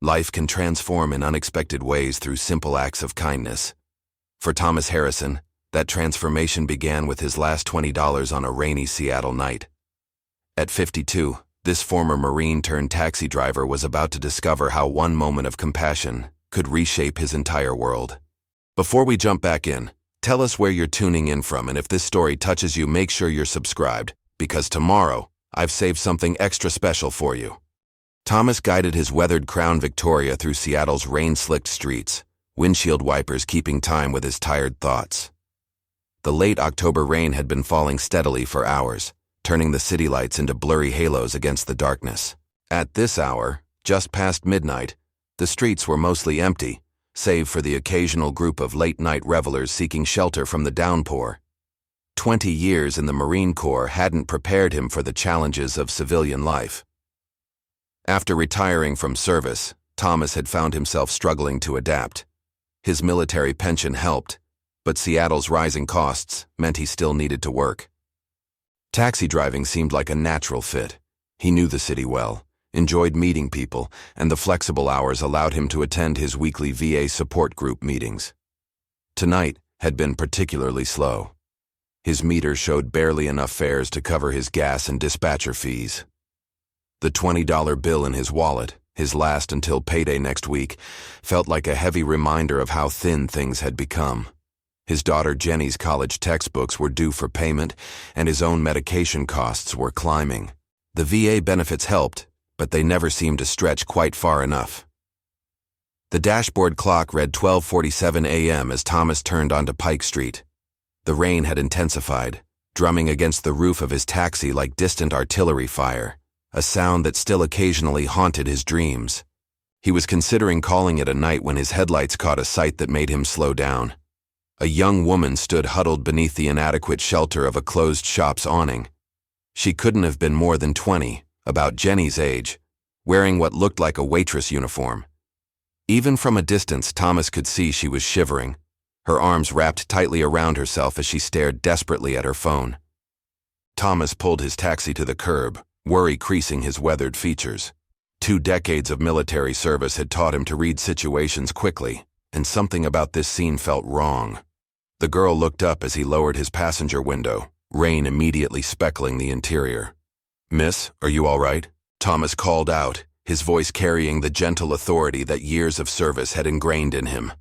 Life can transform in unexpected ways through simple acts of kindness. For Thomas Harrison, that transformation began with his last $20 on a rainy Seattle night. At 52, this former Marine-turned-taxi driver was about to discover how one moment of compassion could reshape his entire world. Before we jump back in, tell us where you're tuning in from, and if this story touches you, make sure you're subscribed, because tomorrow, I've saved something extra special for you. Thomas guided his weathered Crown Victoria through Seattle's rain-slicked streets, windshield wipers keeping time with his tired thoughts. The late October rain had been falling steadily for hours, turning the city lights into blurry halos against the darkness. At this hour, just past midnight, the streets were mostly empty, save for the occasional group of late-night revelers seeking shelter from the downpour. 20 years in the Marine Corps hadn't prepared him for the challenges of civilian life. After retiring from service, Thomas had found himself struggling to adapt. His military pension helped, but Seattle's rising costs meant he still needed to work. Taxi driving seemed like a natural fit. He knew the city well, enjoyed meeting people, and the flexible hours allowed him to attend his weekly VA support group meetings. Tonight had been particularly slow. His meter showed barely enough fares to cover his gas and dispatcher fees. The $20 bill in his wallet, his last until payday next week, felt like a heavy reminder of how thin things had become. His daughter Jenny's college textbooks were due for payment, and his own medication costs were climbing. The VA benefits helped, but they never seemed to stretch quite far enough. The dashboard clock read 12:47 a.m. as Thomas turned onto Pike Street. The rain had intensified, drumming against the roof of his taxi like distant artillery fire, a sound that still occasionally haunted his dreams. He was considering calling it a night when his headlights caught a sight that made him slow down. A young woman stood huddled beneath the inadequate shelter of a closed shop's awning. She couldn't have been more than 20, about Jenny's age, wearing what looked like a waitress uniform. Even from a distance, Thomas could see she was shivering, her arms wrapped tightly around herself as she stared desperately at her phone. Thomas pulled his taxi to the curb, worry creasing his weathered features. 2 decades of military service had taught him to read situations quickly, and something about this scene felt wrong. The girl looked up as he lowered his passenger window, rain immediately speckling the interior. "Miss, are you all right?" Thomas called out, his voice carrying the gentle authority that years of service had ingrained in him.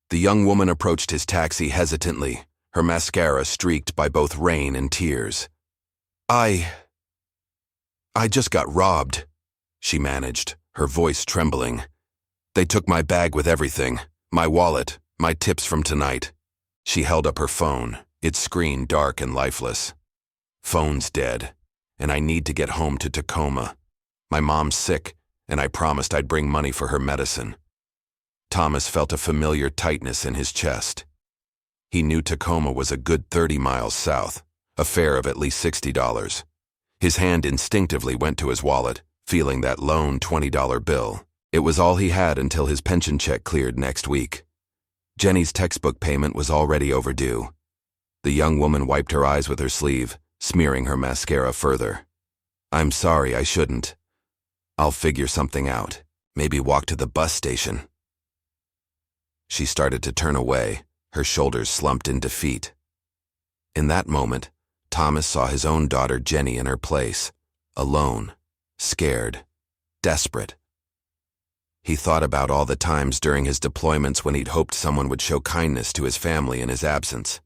The young woman approached his taxi hesitantly, her mascara streaked by both rain and tears. I just got robbed," she managed, her voice trembling. "They took my bag with everything, my wallet, my tips from tonight." She held up her phone, its screen dark and lifeless. "Phone's dead, and I need to get home to Tacoma. My mom's sick, and I promised I'd bring money for her medicine." Thomas felt a familiar tightness in his chest. He knew Tacoma was a good 30 miles south, a fare of at least $60. His hand instinctively went to his wallet, feeling that lone $20 bill. It was all he had until his pension check cleared next week. Jenny's textbook payment was already overdue. The young woman wiped her eyes with her sleeve, smearing her mascara further. "I'm sorry, I shouldn't. I'll figure something out. Maybe walk to the bus station." She started to turn away, her shoulders slumped in defeat. In that moment, Thomas saw his own daughter Jenny in her place, alone, scared, desperate. He thought about all the times during his deployments when he'd hoped someone would show kindness to his family in his absence.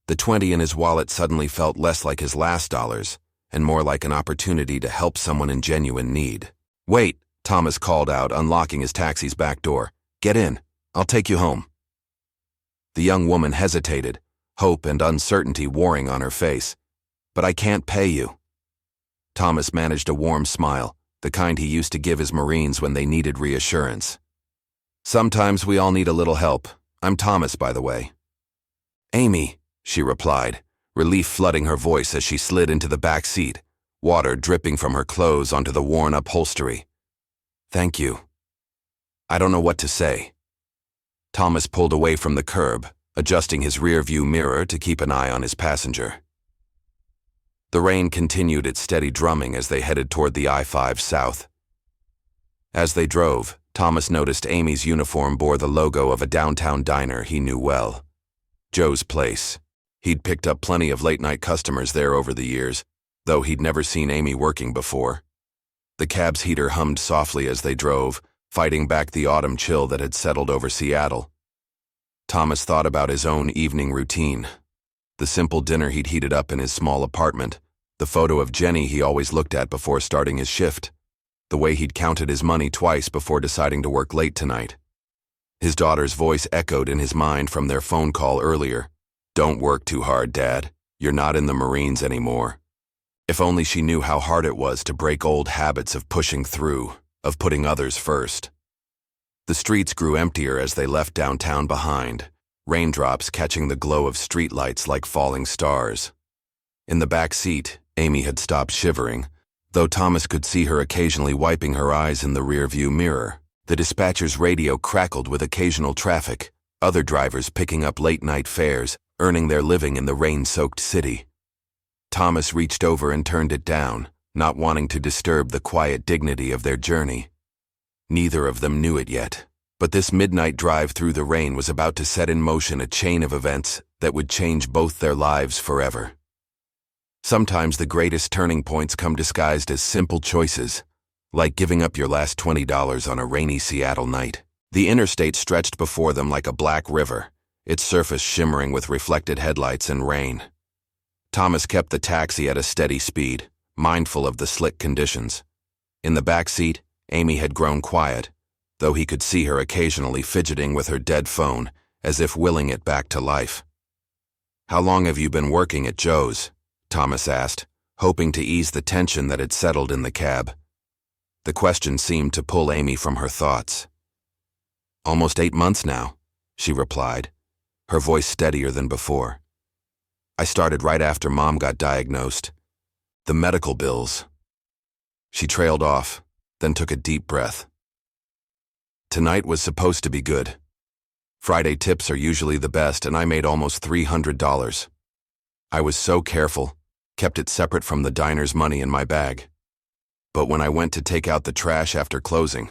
The 20 in his wallet suddenly felt less like his last dollars, and more like an opportunity to help someone in genuine need. "Wait," Thomas called out, unlocking his taxi's back door. "Get in. I'll take you home." The young woman hesitated, hope and uncertainty warring on her face. "But I can't pay you." Thomas managed a warm smile, the kind he used to give his Marines when they needed reassurance. "Sometimes we all need a little help. I'm Thomas, by the way." "Amy," she replied, relief flooding her voice as she slid into the back seat, water dripping from her clothes onto the worn upholstery. "Thank you. I don't know what to say." Thomas pulled away from the curb, adjusting his rearview mirror to keep an eye on his passenger. The rain continued its steady drumming as they headed toward the I-5 south. As they drove, Thomas noticed Amy's uniform bore the logo of a downtown diner he knew well. Joe's Place. He'd picked up plenty of late-night customers there over the years, though he'd never seen Amy working before. The cab's heater hummed softly as they drove, fighting back the autumn chill that had settled over Seattle. Thomas thought about his own evening routine. The simple dinner he'd heated up in his small apartment, the photo of Jenny he always looked at before starting his shift, the way he'd counted his money twice before deciding to work late tonight. His daughter's voice echoed in his mind from their phone call earlier. "Don't work too hard, Dad. You're not in the Marines anymore." If only she knew how hard it was to break old habits of pushing through, of putting others first. The streets grew emptier as they left downtown behind, raindrops catching the glow of streetlights like falling stars. In the back seat, Amy had stopped shivering, though Thomas could see her occasionally wiping her eyes in the rearview mirror. The dispatcher's radio crackled with occasional traffic, other drivers picking up late-night fares, earning their living in the rain-soaked city. Thomas reached over and turned it down, not wanting to disturb the quiet dignity of their journey. Neither of them knew it yet, but this midnight drive through the rain was about to set in motion a chain of events that would change both their lives forever. Sometimes the greatest turning points come disguised as simple choices, like giving up your last $20 on a rainy Seattle night. The interstate stretched before them like a black river, its surface shimmering with reflected headlights and rain. Thomas kept the taxi at a steady speed, mindful of the slick conditions. In the back seat, Amy had grown quiet, though he could see her occasionally fidgeting with her dead phone, as if willing it back to life. "How long have you been working at Joe's?" Thomas asked, hoping to ease the tension that had settled in the cab. The question seemed to pull Amy from her thoughts. "Almost 8 months now," she replied, her voice steadier than before. "I started right after Mom got diagnosed. The medical bills." She trailed off, then took a deep breath. "Tonight was supposed to be good. Friday tips are usually the best, and I made almost $300. I was so careful, kept it separate from the diner's money in my bag. But when I went to take out the trash after closing..."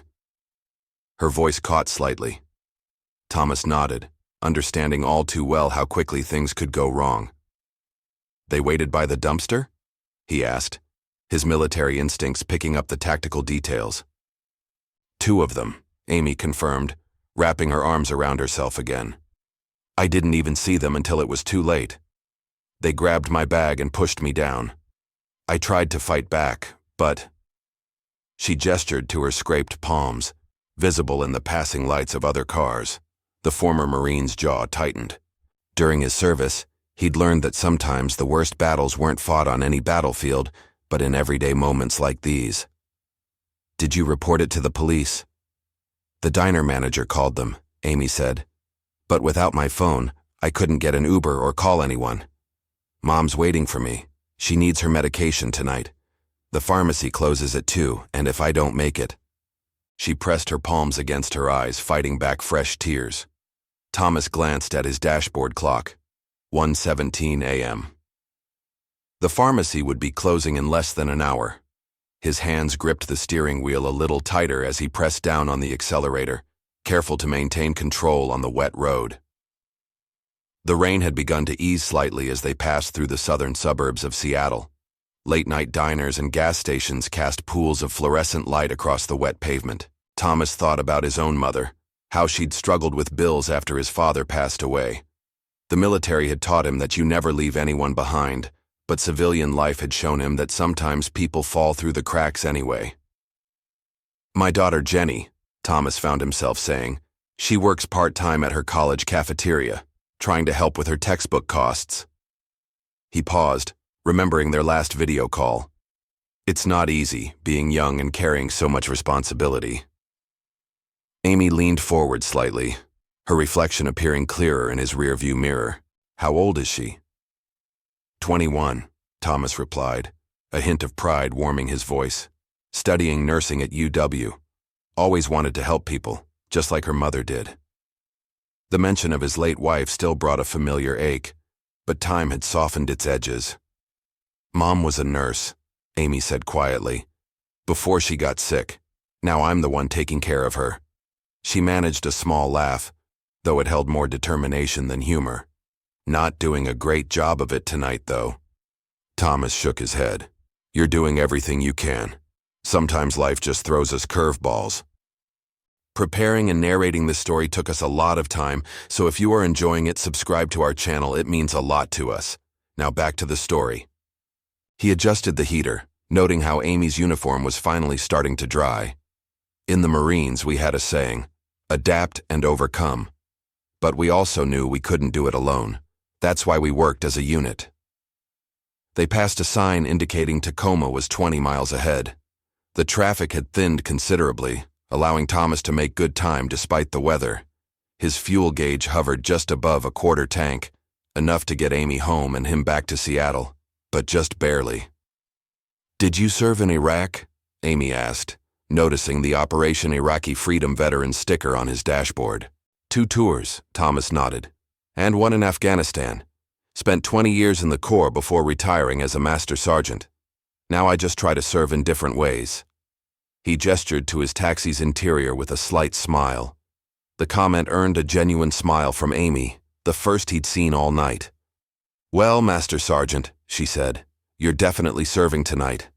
Her voice caught slightly. Thomas nodded, understanding all too well how quickly things could go wrong. "They waited by the dumpster?" he asked, his military instincts picking up the tactical details. "2 of them," Amy confirmed, wrapping her arms around herself again. "I didn't even see them until it was too late. They grabbed my bag and pushed me down. I tried to fight back, but..." She gestured to her scraped palms, visible in the passing lights of other cars. The former Marine's jaw tightened. During his service, he'd learned that sometimes the worst battles weren't fought on any battlefield, but in everyday moments like these. "Did you report it to the police?" "The diner manager called them," Amy said. "But without my phone, I couldn't get an Uber or call anyone. Mom's waiting for me. She needs her medication tonight. The pharmacy closes at 2, and if I don't make it..." She pressed her palms against her eyes, fighting back fresh tears. Thomas glanced at his dashboard clock. 1:17 a.m. The pharmacy would be closing in less than an hour. His hands gripped the steering wheel a little tighter as he pressed down on the accelerator, careful to maintain control on the wet road. The rain had begun to ease slightly as they passed through the southern suburbs of Seattle. Late-night diners and gas stations cast pools of fluorescent light across the wet pavement. Thomas thought about his own mother, how she'd struggled with bills after his father passed away. The military had taught him that you never leave anyone behind, but civilian life had shown him that sometimes people fall through the cracks anyway. "My daughter Jenny," Thomas found himself saying. "She works part-time at her college cafeteria, trying to help with her textbook costs." He paused, remembering their last video call. It's not easy, being young and carrying so much responsibility. Amy leaned forward slightly, her reflection appearing clearer in his rearview mirror. "How old is she?" 21, Thomas replied, a hint of pride warming his voice. "Studying nursing at UW. Always wanted to help people, just like her mother did." The mention of his late wife still brought a familiar ache, but time had softened its edges. "Mom was a nurse," Amy said quietly, "before she got sick. Now I'm the one taking care of her." She managed a small laugh, though it held more determination than humor. "Not doing a great job of it tonight, though." Thomas shook his head. "You're doing everything you can. Sometimes life just throws us curveballs." Preparing and narrating this story took us a lot of time, so if you are enjoying it, subscribe to our channel. It means a lot to us. Now back to the story. He adjusted the heater, noting how Amy's uniform was finally starting to dry. In the Marines, we had a saying, adapt and overcome. But we also knew we couldn't do it alone. That's why we worked as a unit. They passed a sign indicating Tacoma was 20 miles ahead. The traffic had thinned considerably, allowing Thomas to make good time despite the weather. His fuel gauge hovered just above a quarter tank, enough to get Amy home and him back to Seattle, but just barely. "Did you serve in Iraq?" Amy asked, noticing the Operation Iraqi Freedom Veteran sticker on his dashboard. "2 tours, Thomas nodded, "and 1 in Afghanistan. Spent 20 years in the Corps before retiring as a master sergeant. Now I just try to serve in different ways." He gestured to his taxi's interior with a slight smile. The comment earned a genuine smile from Amy, the first he'd seen all night. "Well, Master Sergeant," she said, "you're definitely serving tonight.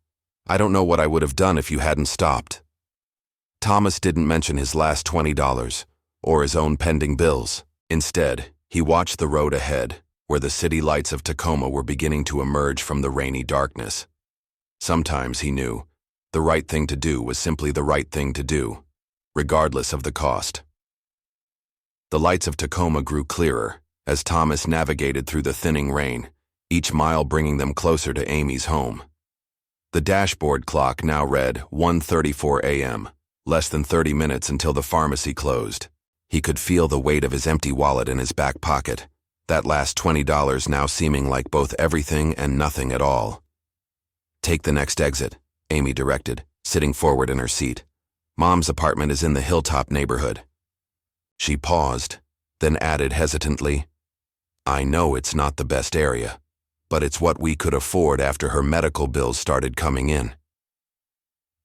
I don't know what I would have done if you hadn't stopped." Thomas didn't mention his last $20, or his own pending bills. Instead, he watched the road ahead, where the city lights of Tacoma were beginning to emerge from the rainy darkness. Sometimes, he knew, the right thing to do was simply the right thing to do, regardless of the cost. The lights of Tacoma grew clearer as Thomas navigated through the thinning rain, each mile bringing them closer to Amy's home. The dashboard clock now read 1:34 a.m., less than 30 minutes until the pharmacy closed. He could feel the weight of his empty wallet in his back pocket, that last $20 now seeming like both everything and nothing at all. "Take the next exit," Amy directed, sitting forward in her seat. "Mom's apartment is in the Hilltop neighborhood." She paused, then added hesitantly, "I know it's not the best area, but it's what we could afford after her medical bills started coming in."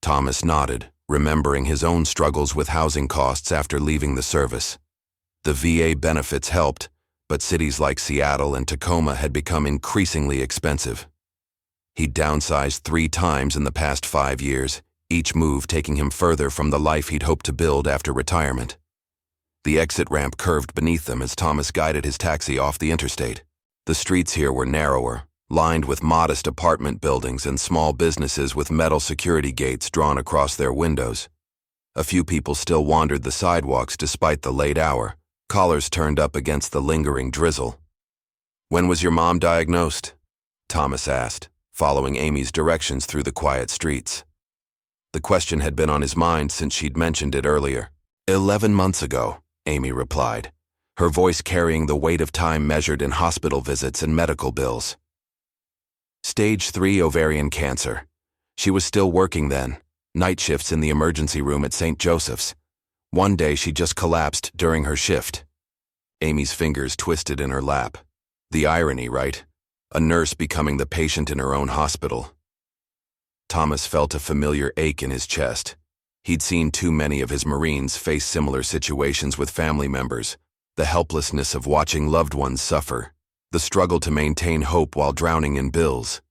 Thomas nodded, remembering his own struggles with housing costs after leaving the service. The VA benefits helped, but cities like Seattle and Tacoma had become increasingly expensive. He'd downsized 3 times in the past 5 years, each move taking him further from the life he'd hoped to build after retirement. The exit ramp curved beneath them as Thomas guided his taxi off the interstate. The streets here were narrower, lined with modest apartment buildings and small businesses with metal security gates drawn across their windows. A few people still wandered the sidewalks despite the late hour, collars turned up against the lingering drizzle. "When was your mom diagnosed?" Thomas asked, following Amy's directions through the quiet streets. The question had been on his mind since she'd mentioned it earlier. 11 months ago, Amy replied, her voice carrying the weight of time measured in hospital visits and medical bills. Stage 3 ovarian cancer. She was still working then, night shifts in the emergency room at St. Joseph's. One day she just collapsed during her shift. Amy's fingers twisted in her lap. The irony, right? A nurse becoming the patient in her own hospital. Thomas felt a familiar ache in his chest. He'd seen too many of his Marines face similar situations with family members, the helplessness of watching loved ones suffer, the struggle to maintain hope while drowning in bills.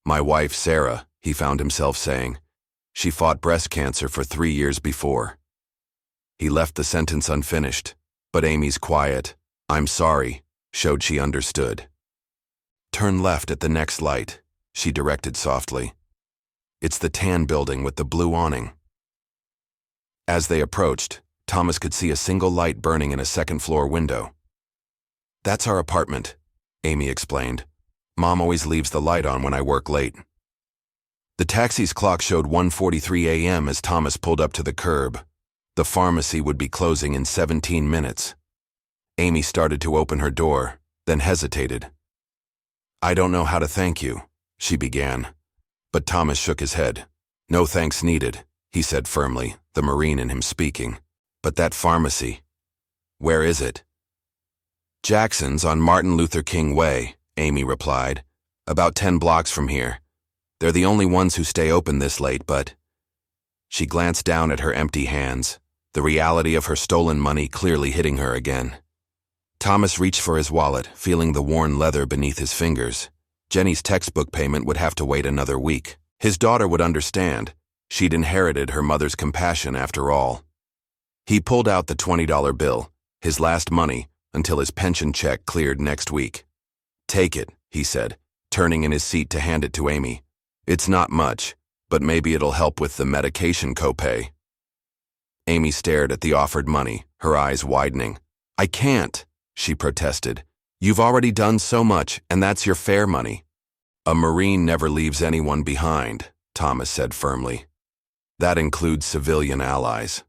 "My wife, Sarah," he found himself saying. "She fought breast cancer for 3 years before." He left the sentence unfinished, but Amy's quiet, "I'm sorry," showed she understood. "Turn left at the next light," she directed softly. "It's the tan building with the blue awning." As they approached, Thomas could see a single light burning in a second-floor window. "That's our apartment," Amy explained. "Mom always leaves the light on when I work late." The taxi's clock showed 1:43 a.m. as Thomas pulled up to the curb. The pharmacy would be closing in 17 minutes. Amy started to open her door, then hesitated. "I don't know how to thank you," she began. But Thomas shook his head. "No thanks needed," he said firmly, the Marine in him speaking. "But that pharmacy, where is it?" "Jackson's on Martin Luther King Way," Amy replied. "About 10 blocks from here. They're the only ones who stay open this late, but..." She glanced down at her empty hands, the reality of her stolen money clearly hitting her again. Thomas reached for his wallet, feeling the worn leather beneath his fingers. Jenny's textbook payment would have to wait another week. His daughter would understand. She'd inherited her mother's compassion after all. He pulled out the $20 bill, his last money, until his pension check cleared next week. "Take it," he said, turning in his seat to hand it to Amy. "It's not much, but maybe it'll help with the medication copay." Amy stared at the offered money, her eyes widening. "I can't," she protested. "You've already done so much, and that's your fare money." "A Marine never leaves anyone behind," Thomas said firmly. "That includes civilian allies."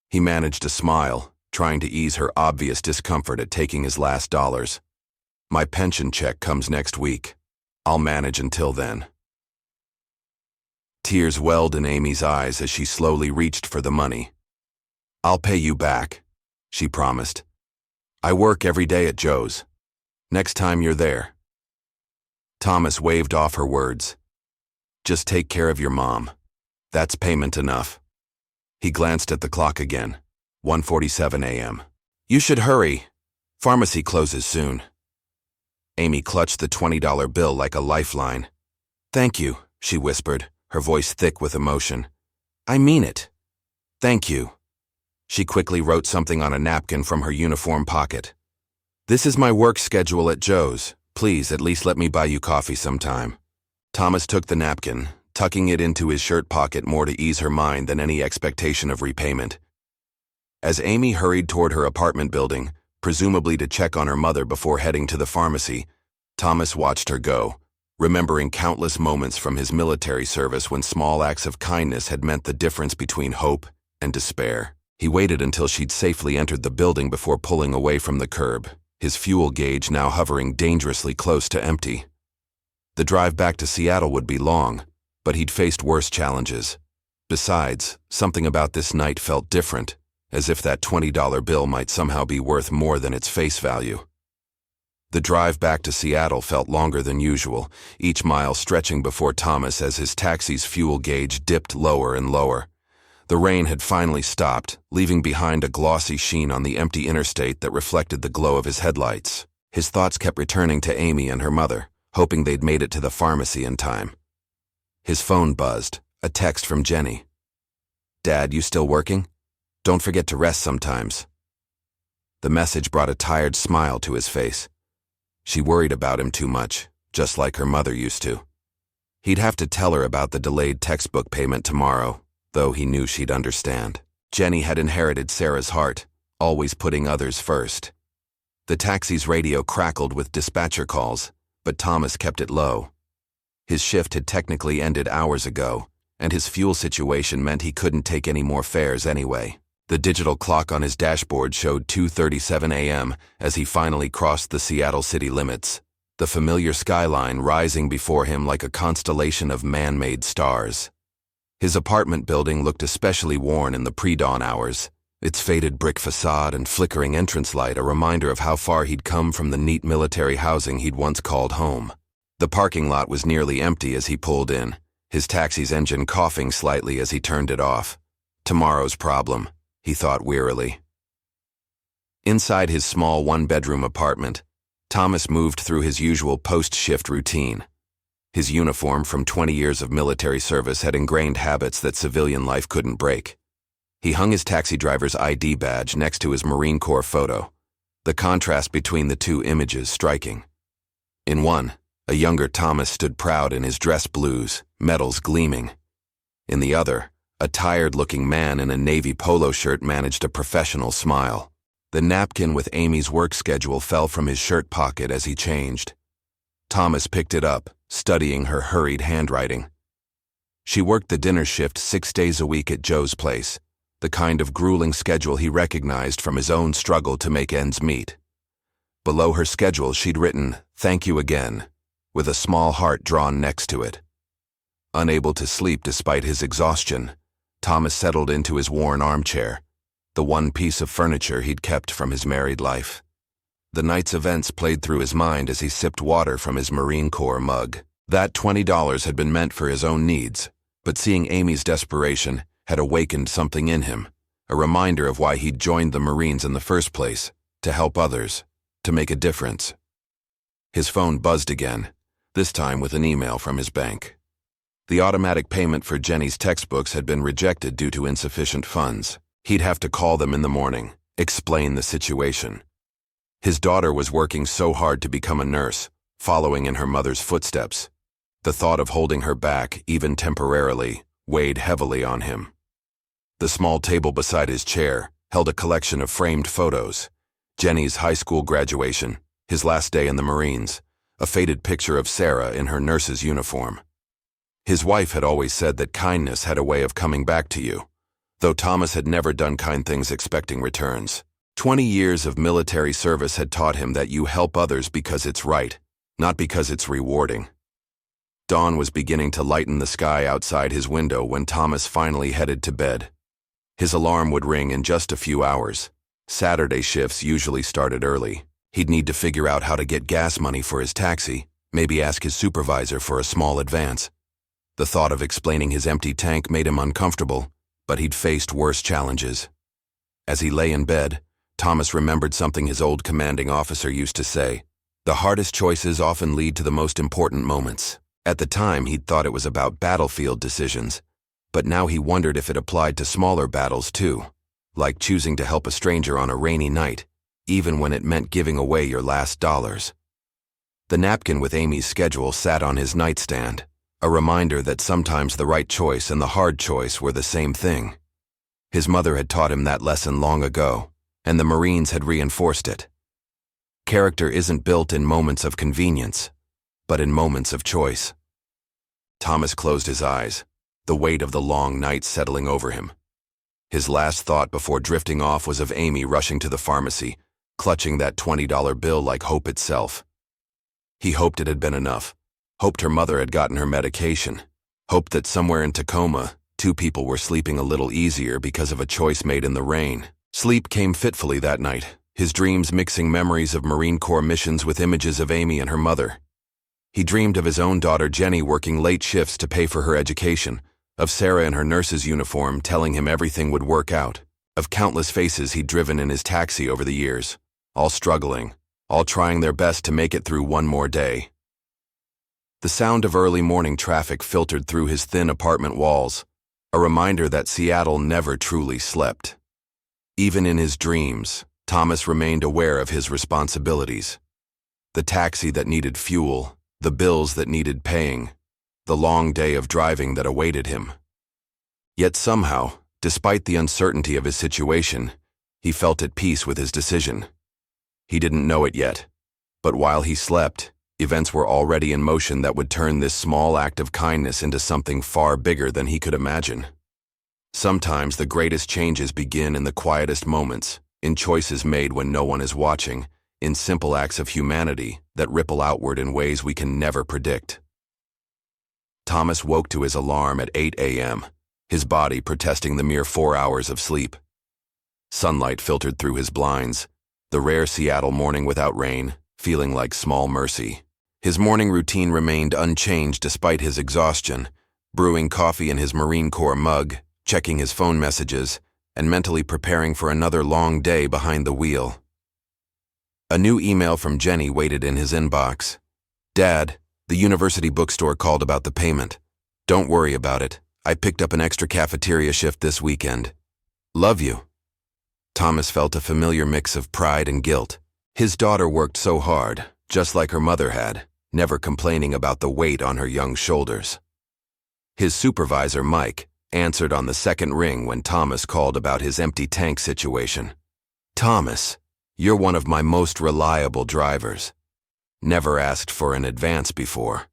He managed a smile, trying to ease her obvious discomfort at taking his last dollars. "My pension check comes next week. I'll manage until then." Tears welled in Amy's eyes as she slowly reached for the money. "I'll pay you back," she promised. "I work every day at Joe's. Next time you're there." Thomas waved off her words. "Just take care of your mom. That's payment enough." He glanced at the clock again. 1:47 a.m. "You should hurry. Pharmacy closes soon." Amy clutched the $20 bill like a lifeline. "Thank you," she whispered, her voice thick with emotion. "I mean it. Thank you." She quickly wrote something on a napkin from her uniform pocket. "This is my work schedule at Joe's. Please, at least let me buy you coffee sometime." Thomas took the napkin, tucking it into his shirt pocket more to ease her mind than any expectation of repayment. As Amy hurried toward her apartment building, presumably to check on her mother before heading to the pharmacy, Thomas watched her go, remembering countless moments from his military service when small acts of kindness had meant the difference between hope and despair. He waited until she'd safely entered the building before pulling away from the curb, his fuel gauge now hovering dangerously close to empty. The drive back to Seattle would be long, but he'd faced worse challenges. Besides, something about this night felt different, as if that $20 bill might somehow be worth more than its face value. The drive back to Seattle felt longer than usual, each mile stretching before Thomas as his taxi's fuel gauge dipped lower and lower. The rain had finally stopped, leaving behind a glossy sheen on the empty interstate that reflected the glow of his headlights. His thoughts kept returning to Amy and her mother, hoping they'd made it to the pharmacy in time. His phone buzzed, a text from Jenny. "Dad, you still working? Don't forget to rest sometimes." The message brought a tired smile to his face. She worried about him too much, just like her mother used to. He'd have to tell her about the delayed textbook payment tomorrow, though he knew she'd understand. Jenny had inherited Sarah's heart, always putting others first. The taxi's radio crackled with dispatcher calls, but Thomas kept it low. His shift had technically ended hours ago, and his fuel situation meant he couldn't take any more fares anyway. The digital clock on his dashboard showed 2:37 a.m. as he finally crossed the Seattle city limits, the familiar skyline rising before him like a constellation of man-made stars. His apartment building looked especially worn in the pre-dawn hours, its faded brick facade and flickering entrance light a reminder of how far he'd come from the neat military housing he'd once called home. The parking lot was nearly empty as he pulled in, his taxi's engine coughing slightly as he turned it off. Tomorrow's problem, he thought wearily. Inside his small one-bedroom apartment, Thomas moved through his usual post-shift routine. His uniform from 20 years of military service had ingrained habits that civilian life couldn't break. He hung his taxi driver's ID badge next to his Marine Corps photo, the contrast between the two images striking. In one, a younger Thomas stood proud in his dress blues, medals gleaming. In the other, a tired-looking man in a navy polo shirt managed a professional smile. The napkin with Amy's work schedule fell from his shirt pocket as he changed. Thomas picked it up, studying her hurried handwriting. She worked the dinner shift 6 days a week at Joe's place, the kind of grueling schedule he recognized from his own struggle to make ends meet. Below her schedule she'd written, "Thank you again," with a small heart drawn next to it. Unable to sleep despite his exhaustion, Thomas settled into his worn armchair, the one piece of furniture he'd kept from his married life. The night's events played through his mind as he sipped water from his Marine Corps mug. That $20 had been meant for his own needs, But seeing Amy's desperation had awakened something in him, a reminder of why he'd joined the Marines in the first place, to help others, to make a difference. His phone buzzed again, this time with an email from his bank. The automatic payment for Jenny's textbooks had been rejected due to insufficient funds. He'd have to call them in the morning, explain the situation. His daughter was working so hard to become a nurse, following in her mother's footsteps. The thought of holding her back, even temporarily, weighed heavily on him. The small table beside his chair held a collection of framed photos. Jenny's high school graduation, his last day in the Marines, a faded picture of Sarah in her nurse's uniform. His wife had always said that kindness had a way of coming back to you, though Thomas had never done kind things expecting returns. 20 years of military service had taught him that you help others because it's right, not because it's rewarding. Dawn was beginning to lighten the sky outside his window when Thomas finally headed to bed. His alarm would ring in just a few hours. Saturday shifts usually started early. He'd need to figure out how to get gas money for his taxi, maybe ask his supervisor for a small advance. The thought of explaining his empty tank made him uncomfortable, but he'd faced worse challenges. As he lay in bed, Thomas remembered something his old commanding officer used to say: "The hardest choices often lead to the most important moments." At the time, he'd thought it was about battlefield decisions, but now he wondered if it applied to smaller battles too, like choosing to help a stranger on a rainy night, even when it meant giving away your last dollars. The napkin with Amy's schedule sat on his nightstand, a reminder that sometimes the right choice and the hard choice were the same thing. His mother had taught him that lesson long ago, and the Marines had reinforced it. Character isn't built in moments of convenience, but in moments of choice. Thomas closed his eyes, the weight of the long night settling over him. His last thought before drifting off was of Amy rushing to the pharmacy, clutching that $20 bill like hope itself. He hoped it had been enough, hoped her mother had gotten her medication, hoped that somewhere in Tacoma, two people were sleeping a little easier because of a choice made in the rain. Sleep came fitfully that night, his dreams mixing memories of Marine Corps missions with images of Amy and her mother. He dreamed of his own daughter Jenny working late shifts to pay for her education, of Sarah in her nurse's uniform telling him everything would work out, of countless faces he'd driven in his taxi over the years, all struggling, all trying their best to make it through one more day. The sound of early morning traffic filtered through his thin apartment walls, a reminder that Seattle never truly slept. Even in his dreams, Thomas remained aware of his responsibilities. The taxi that needed fuel, the bills that needed paying, the long day of driving that awaited him. Yet somehow, despite the uncertainty of his situation, he felt at peace with his decision. He didn't know it yet, but while he slept, events were already in motion that would turn this small act of kindness into something far bigger than he could imagine. Sometimes the greatest changes begin in the quietest moments, in choices made when no one is watching, in simple acts of humanity that ripple outward in ways we can never predict. Thomas woke to his alarm at 8 a.m., his body protesting the mere 4 hours of sleep. Sunlight filtered through his blinds, the rare Seattle morning without rain, feeling like small mercy. His morning routine remained unchanged despite his exhaustion, brewing coffee in his Marine Corps mug, checking his phone messages, and mentally preparing for another long day behind the wheel. A new email from Jenny waited in his inbox. "Dad, the university bookstore called about the payment. Don't worry about it. I picked up an extra cafeteria shift this weekend. Love you." Thomas felt a familiar mix of pride and guilt. His daughter worked so hard, just like her mother had, never complaining about the weight on her young shoulders. His supervisor, Mike, answered on the second ring when Thomas called about his empty tank situation. "Thomas, you're one of my most reliable drivers. Never asked for an advance before."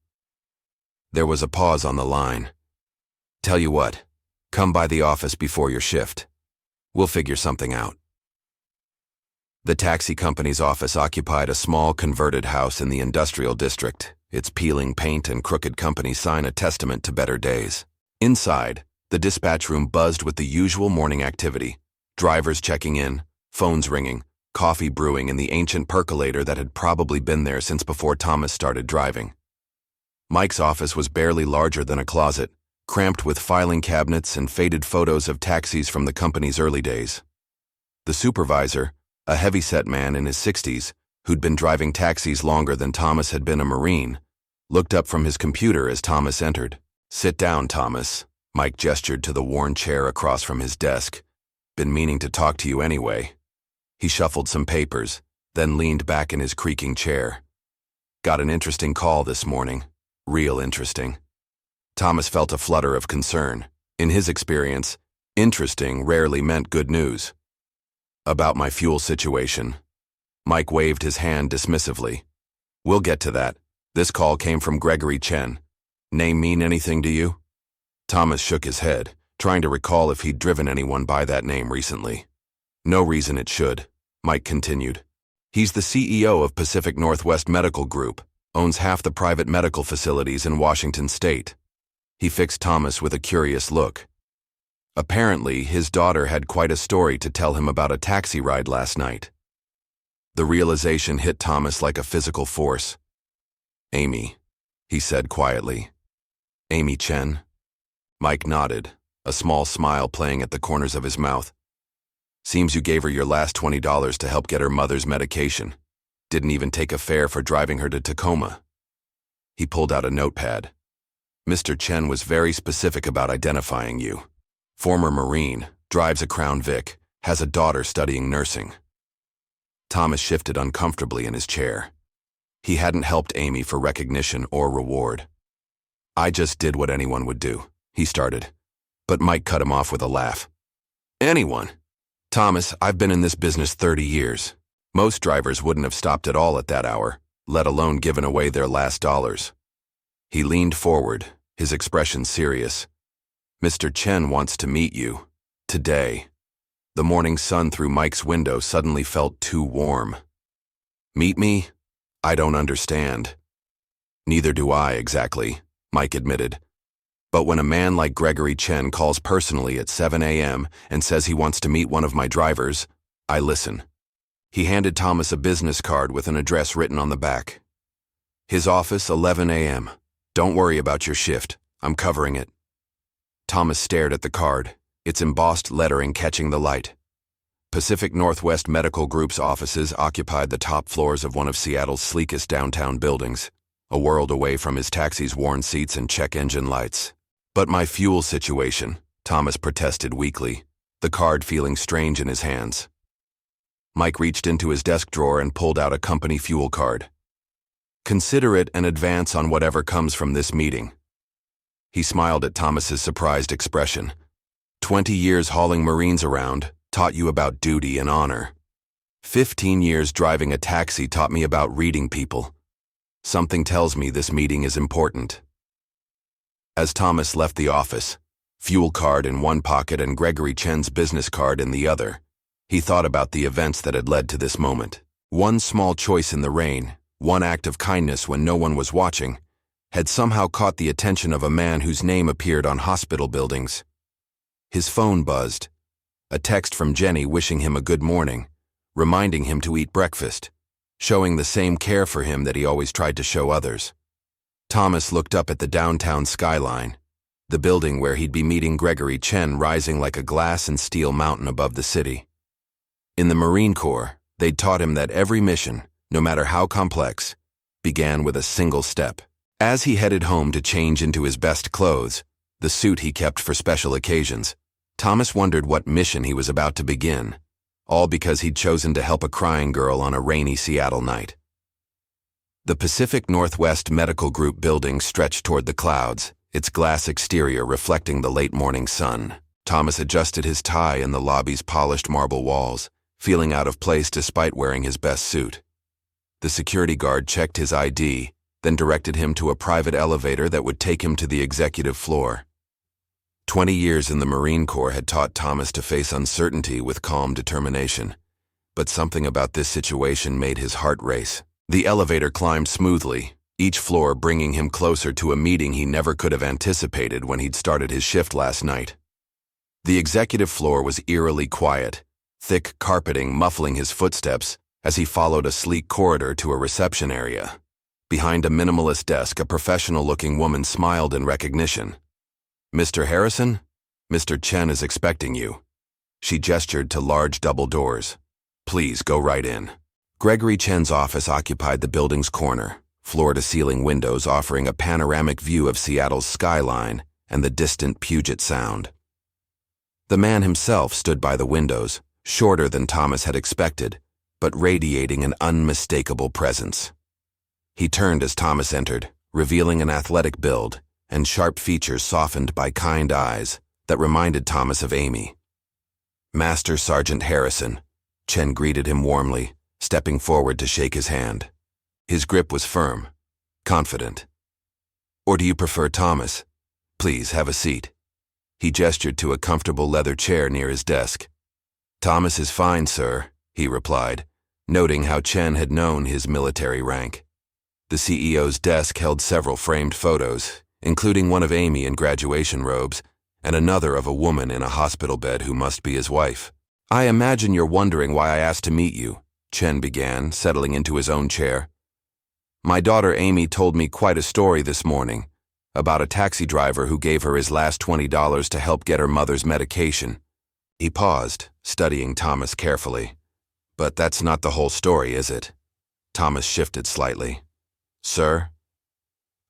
There was a pause on the line. "Tell you what, come by the office before your shift. We'll figure something out." The taxi company's office occupied a small converted house in the industrial district, its peeling paint and crooked company sign a testament to better days. Inside, the dispatch room buzzed with the usual morning activity: drivers checking in, phones ringing, coffee brewing in the ancient percolator that had probably been there since before Thomas started driving. Mike's office was barely larger than a closet, cramped with filing cabinets and faded photos of taxis from the company's early days. The supervisor, a heavy-set man in his 60s, who'd been driving taxis longer than Thomas had been a Marine, looked up from his computer as Thomas entered. "Sit down, Thomas," Mike gestured to the worn chair across from his desk. "Been meaning to talk to you anyway." He shuffled some papers, then leaned back in his creaking chair. "Got an interesting call this morning. Real interesting." Thomas felt a flutter of concern. In his experience, interesting rarely meant good news. "About my fuel situation." Mike waved his hand dismissively. "We'll get to that. This call came from Gregory Chen. Name mean anything to you?" Thomas shook his head, trying to recall if he'd driven anyone by that name recently. "No reason it should," Mike continued. "He's the CEO of Pacific Northwest Medical Group, owns half the private medical facilities in Washington state." He fixed Thomas with a curious look. Apparently, his daughter had quite a story to tell him about a taxi ride last night. The realization hit Thomas like a physical force. "Amy," he said quietly. "Amy Chen?" Mike nodded, a small smile playing at the corners of his mouth. "Seems you gave her your last $20 to help get her mother's medication. Didn't even take a fare for driving her to Tacoma." He pulled out a notepad. "Mr. Chen was very specific about identifying you. Former Marine, drives a Crown Vic, has a daughter studying nursing." Thomas shifted uncomfortably in his chair. He hadn't helped Amy for recognition or reward. "I just did what anyone would do," he started, but Mike cut him off with a laugh. "Anyone? Thomas, I've been in this business 30 years. Most drivers wouldn't have stopped at all at that hour, let alone given away their last dollars." He leaned forward, his expression serious. "Mr. Chen wants to meet you. Today." The morning sun through Mike's window suddenly felt too warm. "Meet me? I don't understand." "Neither do I, exactly," Mike admitted. "But when a man like Gregory Chen calls personally at 7 a.m. and says he wants to meet one of my drivers, I listen." He handed Thomas a business card with an address written on the back. "His office, 11 a.m. Don't worry about your shift. I'm covering it." Thomas stared at the card, its embossed lettering catching the light. Pacific Northwest Medical Group's offices occupied the top floors of one of Seattle's sleekest downtown buildings, a world away from his taxi's worn seats and check engine lights. "But my fuel situation," Thomas protested weakly, the card feeling strange in his hands. Mike reached into his desk drawer and pulled out a company fuel card. "Consider it an advance on whatever comes from this meeting." He smiled at Thomas's surprised expression. 20 years hauling Marines around taught you about duty and honor. 15 years driving a taxi taught me about reading people. Something tells me this meeting is important." As Thomas left the office, fuel card in one pocket and Gregory Chen's business card in the other, he thought about the events that had led to this moment. One small choice in the rain, one act of kindness when no one was watching, had somehow caught the attention of a man whose name appeared on hospital buildings. His phone buzzed. A text from Jenny wishing him a good morning, reminding him to eat breakfast, showing the same care for him that he always tried to show others. Thomas looked up at the downtown skyline, the building where he'd be meeting Gregory Chen rising like a glass and steel mountain above the city. In the Marine Corps, they'd taught him that every mission, no matter how complex, began with a single step. As he headed home to change into his best clothes, the suit he kept for special occasions, Thomas wondered what mission he was about to begin, all because he'd chosen to help a crying girl on a rainy Seattle night. The Pacific Northwest Medical Group building stretched toward the clouds, its glass exterior reflecting the late morning sun. Thomas adjusted his tie in the lobby's polished marble walls, feeling out of place despite wearing his best suit. The security guard checked his ID, then directed him to a private elevator that would take him to the executive floor. 20 years in the Marine Corps had taught Thomas to face uncertainty with calm determination, but something about this situation made his heart race. The elevator climbed smoothly, each floor bringing him closer to a meeting he never could have anticipated when he'd started his shift last night. The executive floor was eerily quiet, thick carpeting muffling his footsteps as he followed a sleek corridor to a reception area. Behind a minimalist desk, a professional-looking woman smiled in recognition. Mr. Harrison? Mr. Chen is expecting you. She gestured to large double doors. Please go right in. Gregory Chen's office occupied the building's corner, floor-to-ceiling windows offering a panoramic view of Seattle's skyline and the distant Puget Sound. The man himself stood by the windows, shorter than Thomas had expected, but radiating an unmistakable presence. He turned as Thomas entered, revealing an athletic build and sharp features softened by kind eyes that reminded Thomas of Amy. Master Sergeant Harrison, Chen greeted him warmly, stepping forward to shake his hand. His grip was firm, confident. Or do you prefer Thomas? Please have a seat. He gestured to a comfortable leather chair near his desk. Thomas is fine, sir, he replied, noting how Chen had known his military rank. The CEO's desk held several framed photos, including one of Amy in graduation robes and another of a woman in a hospital bed who must be his wife. I imagine you're wondering why I asked to meet you, Chen began, settling into his own chair. My daughter Amy told me quite a story this morning about a taxi driver who gave her his last $20 to help get her mother's medication. He paused, studying Thomas carefully. But that's not the whole story, is it? Thomas shifted slightly. Sir?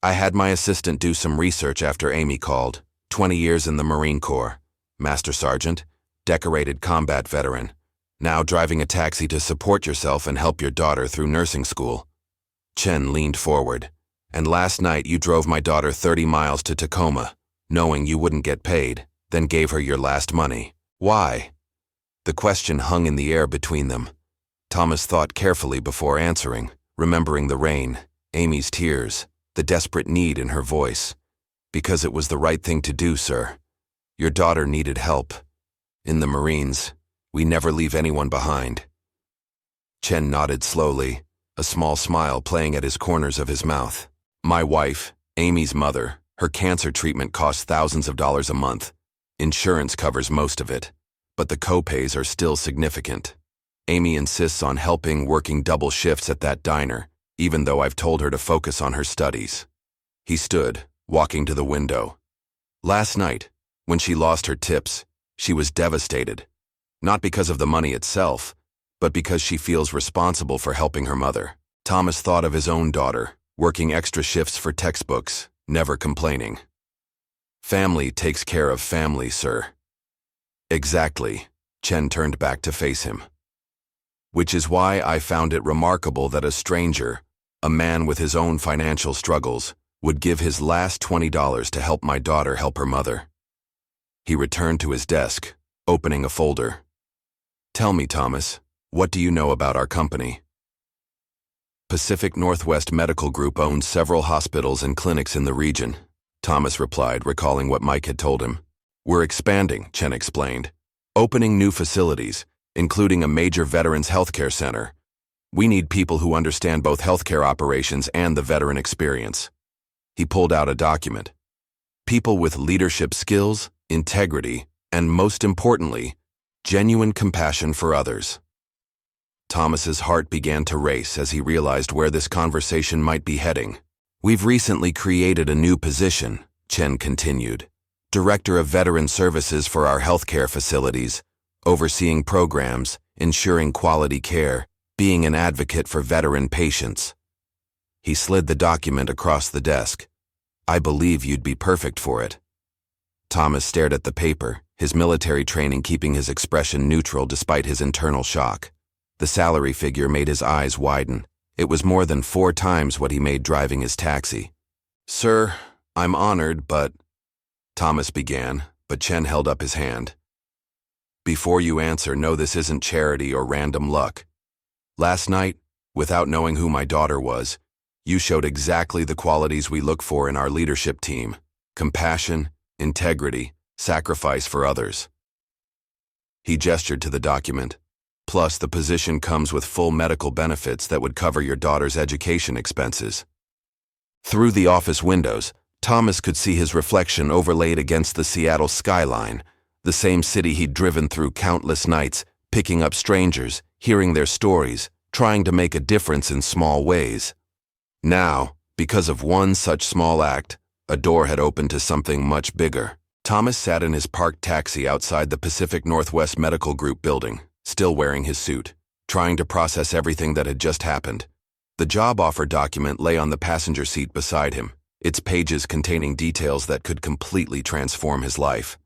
I had my assistant do some research after Amy called. 20 years in the Marine Corps. Master Sergeant, decorated combat veteran. Now driving a taxi to support yourself and help your daughter through nursing school. Chen leaned forward. And last night you drove my daughter 30 miles to Tacoma, knowing you wouldn't get paid, then gave her your last money. Why? The question hung in the air between them. Thomas thought carefully before answering, remembering the rain, Amy's tears, the desperate need in her voice. Because it was the right thing to do, sir. Your daughter needed help. In the Marines, we never leave anyone behind. Chen nodded slowly, a small smile playing at his corners of his mouth. My wife, Amy's mother, her cancer treatment costs thousands of dollars a month. Insurance covers most of it, but the co-pays are still significant. Amy insists on helping working double shifts at that diner, even though I've told her to focus on her studies. He stood, walking to the window. Last night, when she lost her tips, she was devastated. Not because of the money itself, but because she feels responsible for helping her mother. Thomas thought of his own daughter, working extra shifts for textbooks, never complaining. Family takes care of family, sir. Exactly, Chen turned back to face him. Which is why I found it remarkable that a stranger, a man with his own financial struggles, would give his last $20 to help my daughter help her mother. He returned to his desk, opening a folder. Tell me, Thomas, what do you know about our company? Pacific Northwest Medical Group owns several hospitals and clinics in the region, Thomas replied, recalling what Mike had told him. We're expanding, Chen explained, opening new facilities, including a major veterans healthcare center. We need people who understand both healthcare operations and the veteran experience. He pulled out a document. People with leadership skills, integrity, and most importantly, genuine compassion for others. Thomas's heart began to race as he realized where this conversation might be heading. We've recently created a new position, Chen continued, Director of Veteran Services for our healthcare facilities, overseeing programs, ensuring quality care, being an advocate for veteran patients. He slid the document across the desk. I believe you'd be perfect for it. Thomas stared at the paper, his military training keeping his expression neutral despite his internal shock. The salary figure made his eyes widen. It was more than 4 times what he made driving his taxi. Sir, I'm honored, but... Thomas began, but Chen held up his hand. Before you answer, know this isn't charity or random luck. Last night, without knowing who my daughter was, you showed exactly the qualities we look for in our leadership team: compassion, integrity, sacrifice for others. He gestured to the document. Plus, the position comes with full medical benefits that would cover your daughter's education expenses. Through the office windows, Thomas could see his reflection overlaid against the Seattle skyline, the same city he'd driven through countless nights, picking up strangers, hearing their stories, trying to make a difference in small ways. Now, because of one such small act, a door had opened to something much bigger. Thomas sat in his parked taxi outside the Pacific Northwest Medical Group building, still wearing his suit, trying to process everything that had just happened. The job offer document lay on the passenger seat beside him, its pages containing details that could completely transform his life.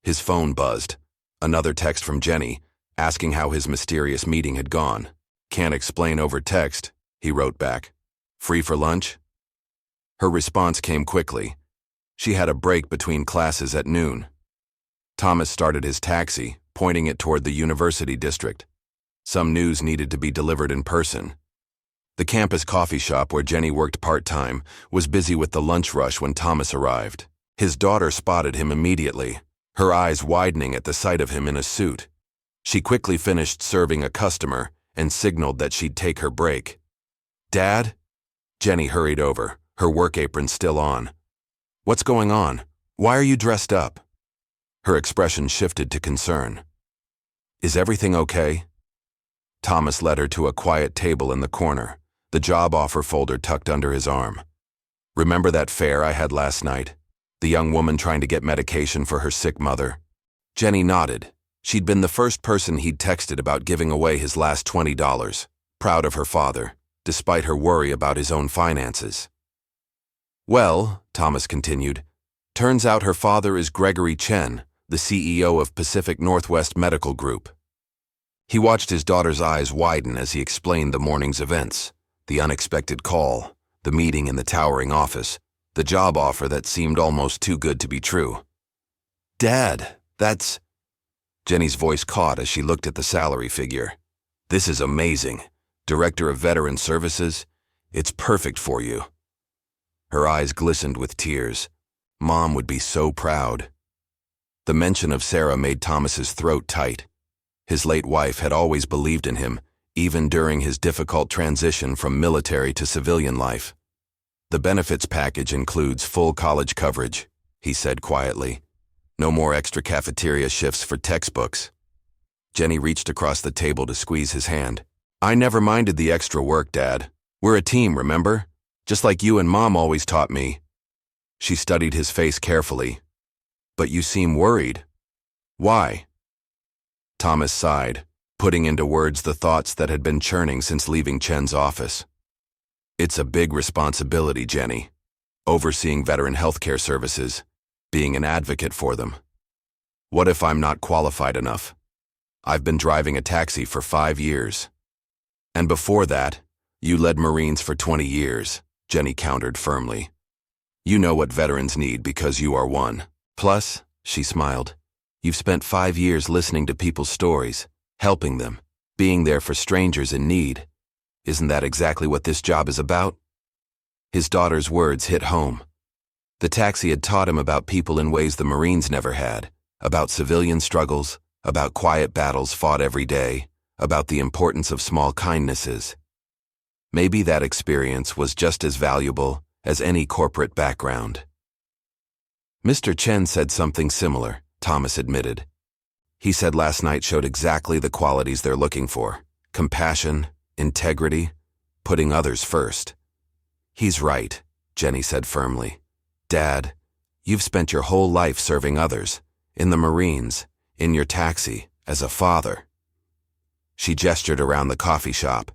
His phone buzzed. Another text from Jenny, asking how his mysterious meeting had gone. "Can't explain over text," he wrote back. "Free for lunch?" Her response came quickly. She had a break between classes at noon. Thomas started his taxi, pointing it toward the university district. Some news needed to be delivered in person. The campus coffee shop where Jenny worked part-time was busy with the lunch rush when Thomas arrived. His daughter spotted him immediately, her eyes widening at the sight of him in a suit. She quickly finished serving a customer and signaled that she'd take her break. "Dad?" Jenny hurried over, her work apron still on. "What's going on? Why are you dressed up?" Her expression shifted to concern. "Is everything okay?" Thomas led her to a quiet table in the corner, the job offer folder tucked under his arm. "Remember that fare I had last night? The young woman trying to get medication for her sick mother?" Jenny nodded. She'd been the first person he'd texted about giving away his last $20, proud of her father, despite her worry about his own finances. "Well," Thomas continued, "turns out her father is Gregory Chen, the CEO of Pacific Northwest Medical Group." He watched his daughter's eyes widen as he explained the morning's events, the unexpected call, the meeting in the towering office, the job offer that seemed almost too good to be true. "Dad, that's..." Jenny's voice caught as she looked at the salary figure. "This is amazing. Director of Veteran Services, it's perfect for you." Her eyes glistened with tears. Mom would be so proud. The mention of Sarah made Thomas's throat tight. His late wife had always believed in him, even during his difficult transition from military to civilian life. "The benefits package includes full college coverage," he said quietly. "No more extra cafeteria shifts for textbooks." Jenny reached across the table to squeeze his hand. "I never minded the extra work, Dad. We're a team, remember? Just like you and Mom always taught me." She studied his face carefully. "But you seem worried. Why?" Thomas sighed, putting into words the thoughts that had been churning since leaving Chen's office. "It's a big responsibility, Jenny. Overseeing veteran healthcare services, being an advocate for them. What if I'm not qualified enough? I've been driving a taxi for 5 years. And before that, you led Marines for 20 years, Jenny countered firmly. "You know what veterans need because you are one. Plus," she smiled, "you've spent 5 years listening to people's stories, helping them, being there for strangers in need. Isn't that exactly what this job is about?" His daughter's words hit home. The taxi had taught him about people in ways the Marines never had, about civilian struggles, about quiet battles fought every day, about the importance of small kindnesses. Maybe that experience was just as valuable as any corporate background. "Mr. Chen said something similar," Thomas admitted. "He said last night showed exactly the qualities they're looking for: compassion, integrity, putting others first." "He's right," Jenny said firmly. "Dad, you've spent your whole life serving others, in the Marines, in your taxi, as a father." She gestured around the coffee shop.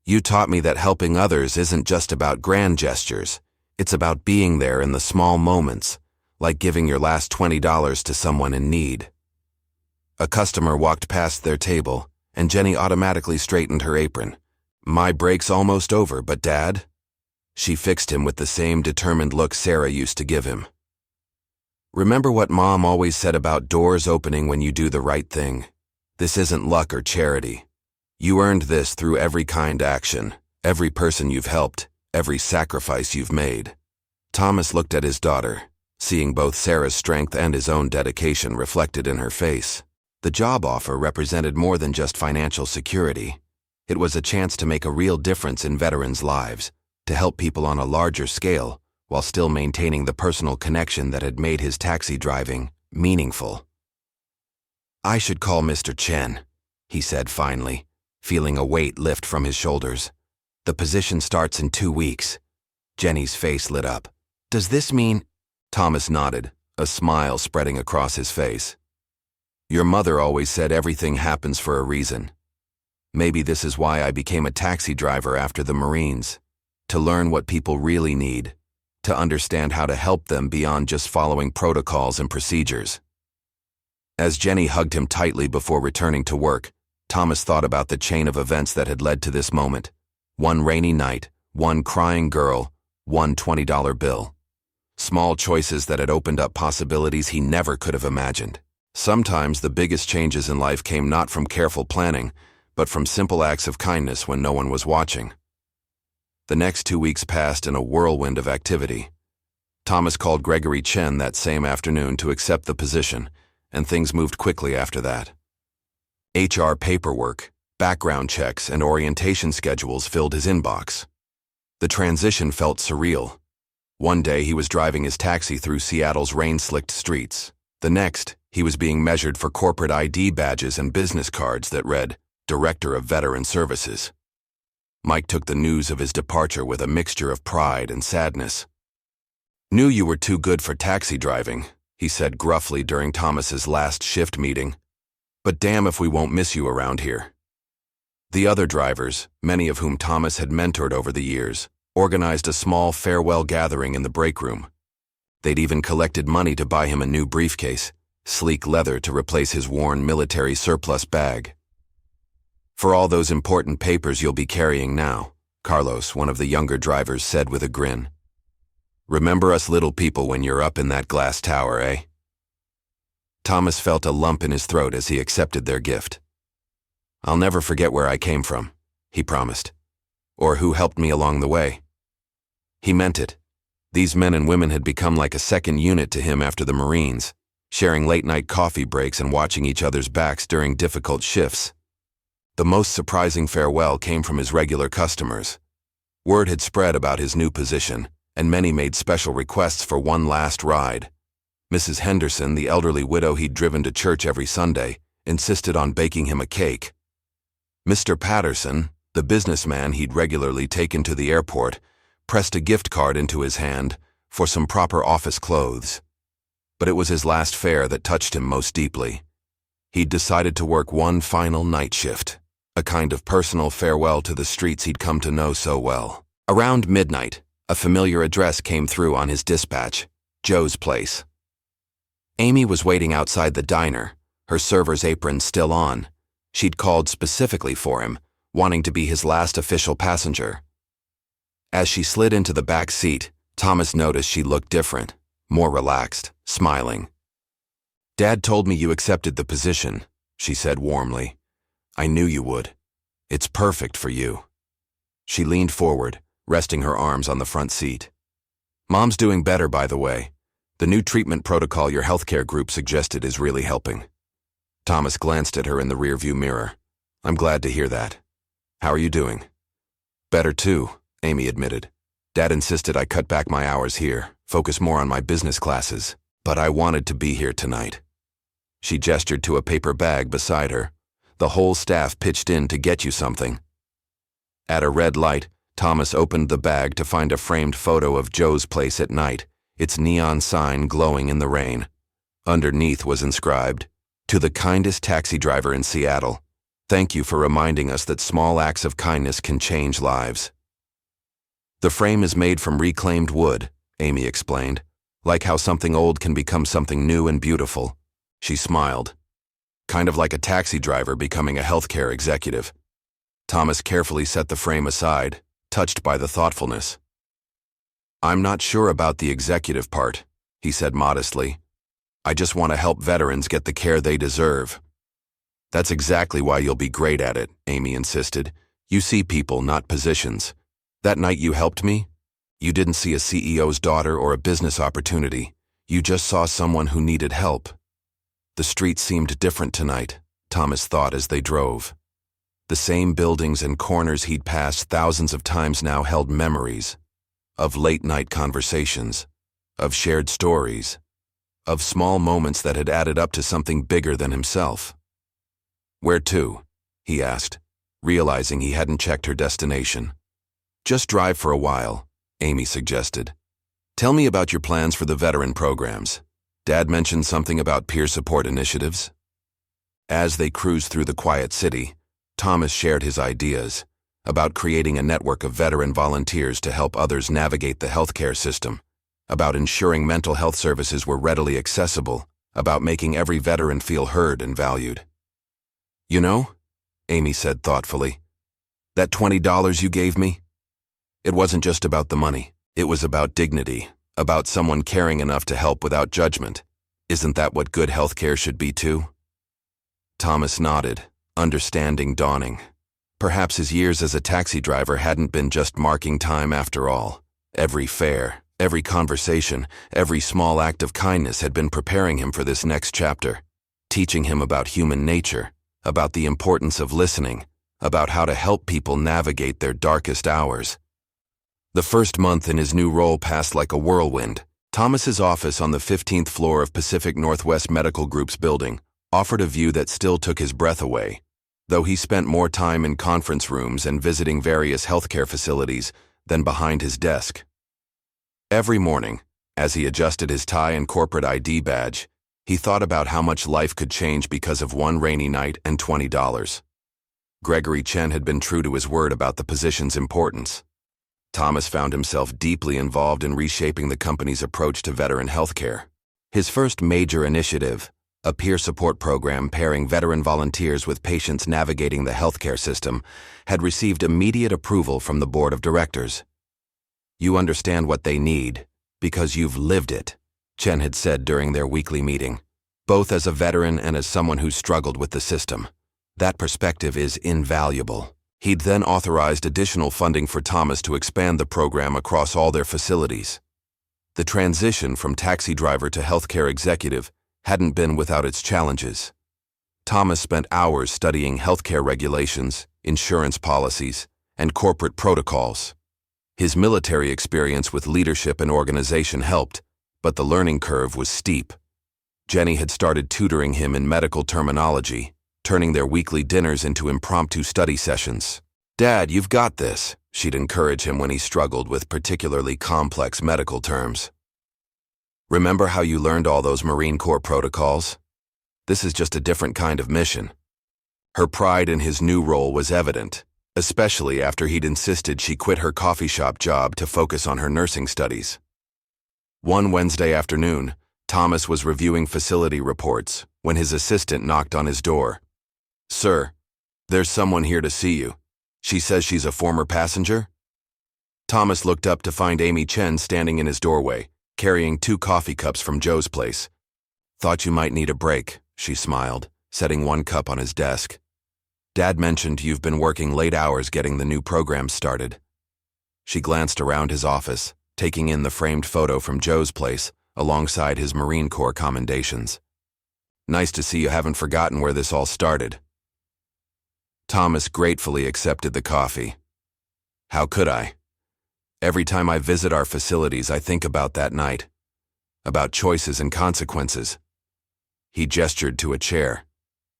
"You taught me that helping others isn't just about grand gestures. It's about being there in the small moments, like giving your last $20 to someone in need." A customer walked past their table, and Jenny automatically straightened her apron. "My break's almost over, but Dad?" She fixed him with the same determined look Sarah used to give him. "Remember what Mom always said about doors opening when you do the right thing? This isn't luck or charity. You earned this through every kind action, every person you've helped, every sacrifice you've made." Thomas looked at his daughter, seeing both Sarah's strength and his own dedication reflected in her face. The job offer represented more than just financial security. It was a chance to make a real difference in veterans' lives, to help people on a larger scale, while still maintaining the personal connection that had made his taxi driving meaningful. "I should call Mr. Chen," he said finally, feeling a weight lift from his shoulders. "The position starts in 2 weeks." Jenny's face lit up. "Does this mean—" Thomas nodded, a smile spreading across his face. Your mother always said everything happens for a reason. Maybe this is why I became a taxi driver after the Marines, to learn what people really need, to understand how to help them beyond just following protocols and procedures. As Jenny hugged him tightly before returning to work, Thomas thought about the chain of events that had led to this moment. One rainy night, one crying girl, one $20 bill. Small choices that had opened up possibilities he never could have imagined. Sometimes the biggest changes in life came not from careful planning, but from simple acts of kindness when no one was watching. The next 2 weeks passed in a whirlwind of activity. Thomas called Gregory Chen that same afternoon to accept the position, and things moved quickly after that. HR paperwork, background checks, and orientation schedules filled his inbox. The transition felt surreal. One day he was driving his taxi through Seattle's rain-slicked streets. The next, he was being measured for corporate ID badges and business cards that read, Director of Veteran Services. Mike took the news of his departure with a mixture of pride and sadness. Knew you were too good for taxi driving, he said gruffly during Thomas's last shift meeting. But damn if we won't miss you around here. The other drivers, many of whom Thomas had mentored over the years, organized a small farewell gathering in the break room. They'd even collected money to buy him a new briefcase, sleek leather to replace his worn military surplus bag. For all those important papers you'll be carrying now, Carlos, one of the younger drivers, said with a grin. Remember us little people when you're up in that glass tower, eh? Thomas felt a lump in his throat as he accepted their gift. I'll never forget where I came from, he promised, or who helped me along the way. He meant it. These men and women had become like a second unit to him after the Marines, sharing late-night coffee breaks and watching each other's backs during difficult shifts. The most surprising farewell came from his regular customers. Word had spread about his new position, and many made special requests for one last ride. Mrs. Henderson, the elderly widow he'd driven to church every Sunday, insisted on baking him a cake. Mr. Patterson, the businessman he'd regularly taken to the airport, pressed a gift card into his hand for some proper office clothes. But it was his last fare that touched him most deeply. He'd decided to work one final night shift, a kind of personal farewell to the streets he'd come to know so well. Around midnight, a familiar address came through on his dispatch, Joe's place. Amy was waiting outside the diner, her server's apron still on. She'd called specifically for him, wanting to be his last official passenger. As she slid into the back seat, Thomas noticed she looked different, more relaxed, smiling. Dad told me you accepted the position, she said warmly. I knew you would. It's perfect for you. She leaned forward, resting her arms on the front seat. Mom's doing better, by the way. The new treatment protocol your healthcare group suggested is really helping. Thomas glanced at her in the rearview mirror. I'm glad to hear that. How are you doing? Better too, Amy admitted. Dad insisted I cut back my hours here, focus more on my business classes, but I wanted to be here tonight. She gestured to a paper bag beside her. The whole staff pitched in to get you something. At a red light, Thomas opened the bag to find a framed photo of Joe's place at night, its neon sign glowing in the rain. Underneath was inscribed, To the kindest taxi driver in Seattle, thank you for reminding us that small acts of kindness can change lives. The frame is made from reclaimed wood, Amy explained, like how something old can become something new and beautiful. She smiled. Kind of like a taxi driver becoming a healthcare executive. Thomas carefully set the frame aside, touched by the thoughtfulness. I'm not sure about the executive part, he said modestly. I just want to help veterans get the care they deserve. That's exactly why you'll be great at it, Amy insisted. You see people, not positions. That night you helped me, you didn't see a CEO's daughter or a business opportunity. You just saw someone who needed help. The street seemed different tonight, Thomas thought as they drove. The same buildings and corners he'd passed thousands of times now held memories of late-night conversations, of shared stories, of small moments that had added up to something bigger than himself. Where to? He asked, realizing he hadn't checked her destination. Just drive for a while, Amy suggested. Tell me about your plans for the veteran programs. Dad mentioned something about peer support initiatives. As they cruised through the quiet city, Thomas shared his ideas about creating a network of veteran volunteers to help others navigate the healthcare system, about ensuring mental health services were readily accessible, about making every veteran feel heard and valued. You know, Amy said thoughtfully, that $20 you gave me? It wasn't just about the money. It was about dignity, about someone caring enough to help without judgment. Isn't that what good healthcare should be too? Thomas nodded, understanding dawning. Perhaps his years as a taxi driver hadn't been just marking time after all. Every fare, every conversation, every small act of kindness had been preparing him for this next chapter, teaching him about human nature, about the importance of listening, about how to help people navigate their darkest hours. The first month in his new role passed like a whirlwind. Thomas's office on the 15th floor of Pacific Northwest Medical Group's building offered a view that still took his breath away, though he spent more time in conference rooms and visiting various healthcare facilities than behind his desk. Every morning, as he adjusted his tie and corporate ID badge, he thought about how much life could change because of one rainy night and $20. Gregory Chen had been true to his word about the position's importance. Thomas found himself deeply involved in reshaping the company's approach to veteran healthcare. His first major initiative, a peer support program pairing veteran volunteers with patients navigating the healthcare system, had received immediate approval from the board of directors. You understand what they need because you've lived it, Chen had said during their weekly meeting, both as a veteran and as someone who struggled with the system. That perspective is invaluable. He'd then authorized additional funding for Thomas to expand the program across all their facilities. The transition from taxi driver to healthcare executive hadn't been without its challenges. Thomas spent hours studying healthcare regulations, insurance policies, and corporate protocols. His military experience with leadership and organization helped, but the learning curve was steep. Jenny had started tutoring him in medical terminology, turning their weekly dinners into impromptu study sessions. Dad, you've got this, she'd encourage him when he struggled with particularly complex medical terms. Remember how you learned all those Marine Corps protocols? This is just a different kind of mission. Her pride in his new role was evident, especially after he'd insisted she quit her coffee shop job to focus on her nursing studies. One Wednesday afternoon, Thomas was reviewing facility reports when his assistant knocked on his door. Sir, there's someone here to see you. She says she's a former passenger. Thomas looked up to find Amy Chen standing in his doorway, carrying 2 coffee cups from Joe's place. Thought you might need a break, she smiled, setting 1 cup on his desk. Dad mentioned you've been working late hours getting the new program started. She glanced around his office, taking in the framed photo from Joe's place alongside his Marine Corps commendations. Nice to see you haven't forgotten where this all started. Thomas gratefully accepted the coffee. How could I? Every time I visit our facilities, I think about that night, about choices and consequences. He gestured to a chair.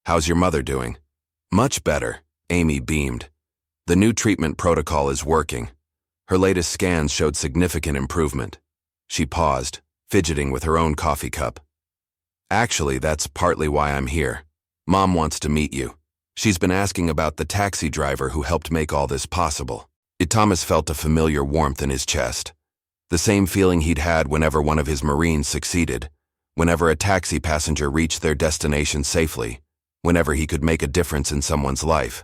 How's your mother doing? Much better, Amy beamed. The new treatment protocol is working. Her latest scans showed significant improvement. She paused, fidgeting with her own coffee cup. Actually, that's partly why I'm here. Mom wants to meet you. She's been asking about the taxi driver who helped make all this possible. Thomas felt a familiar warmth in his chest. The same feeling he'd had whenever one of his Marines succeeded, whenever a taxi passenger reached their destination safely, whenever he could make a difference in someone's life.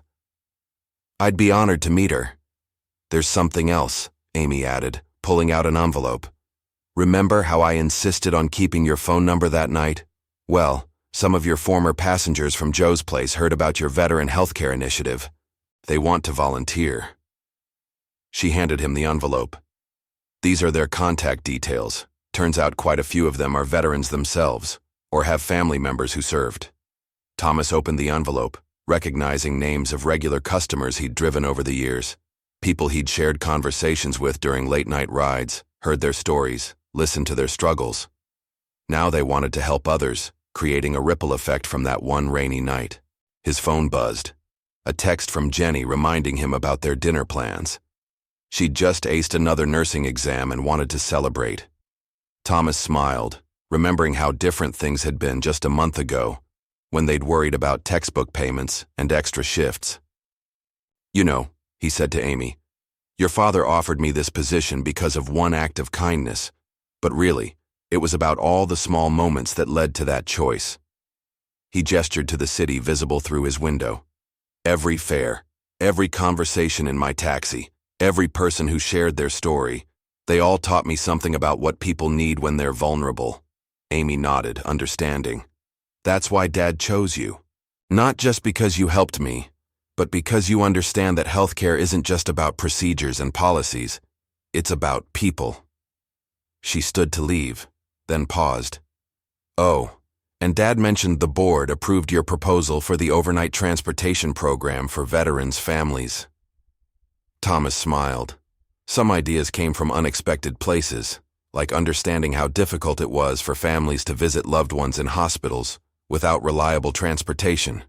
I'd be honored to meet her. There's something else, Amy added, pulling out an envelope. Remember how I insisted on keeping your phone number that night? Well, some of your former passengers from Joe's place heard about your veteran healthcare initiative. They want to volunteer. She handed him the envelope. These are their contact details. Turns out quite a few of them are veterans themselves, or have family members who served. Thomas opened the envelope, recognizing names of regular customers he'd driven over the years, people he'd shared conversations with during late-night rides, heard their stories, listened to their struggles. Now they wanted to help others, creating a ripple effect from that one rainy night. His phone buzzed. A text from Jenny reminding him about their dinner plans. She'd just aced another nursing exam and wanted to celebrate. Thomas smiled, remembering how different things had been just a month ago, when they'd worried about textbook payments and extra shifts. "You know," he said to Amy, "your father offered me this position because of one act of kindness, but really, it was about all the small moments that led to that choice." He gestured to the city visible through his window. "Every fare, every conversation in my taxi, every person who shared their story, they all taught me something about what people need when they're vulnerable." Amy nodded, understanding. "That's why Dad chose you. Not just because you helped me, but because you understand that healthcare isn't just about procedures and policies. It's about people." She stood to leave, then paused. "Oh, and Dad mentioned the board approved your proposal for the overnight transportation program for veterans' families." Thomas smiled. Some ideas came from unexpected places, like understanding how difficult it was for families to visit loved ones in hospitals without reliable transportation.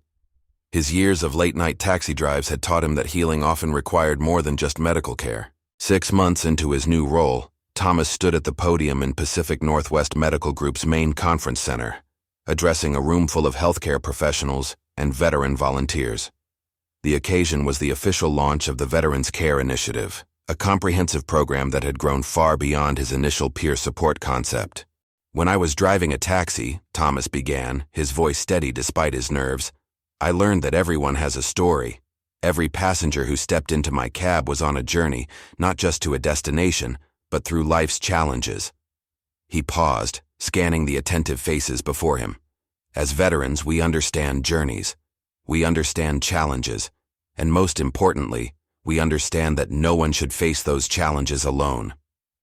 His years of late-night taxi drives had taught him that healing often required more than just medical care. 6 months into his new role, Thomas stood at the podium in Pacific Northwest Medical Group's main conference center, addressing a room full of healthcare professionals and veteran volunteers. The occasion was the official launch of the Veterans Care Initiative, a comprehensive program that had grown far beyond his initial peer support concept. "When I was driving a taxi," Thomas began, his voice steady despite his nerves, "I learned that everyone has a story. Every passenger who stepped into my cab was on a journey, not just to a destination, but through life's challenges." He paused, scanning the attentive faces before him. "As veterans, we understand journeys. We understand challenges. And most importantly, we understand that no one should face those challenges alone."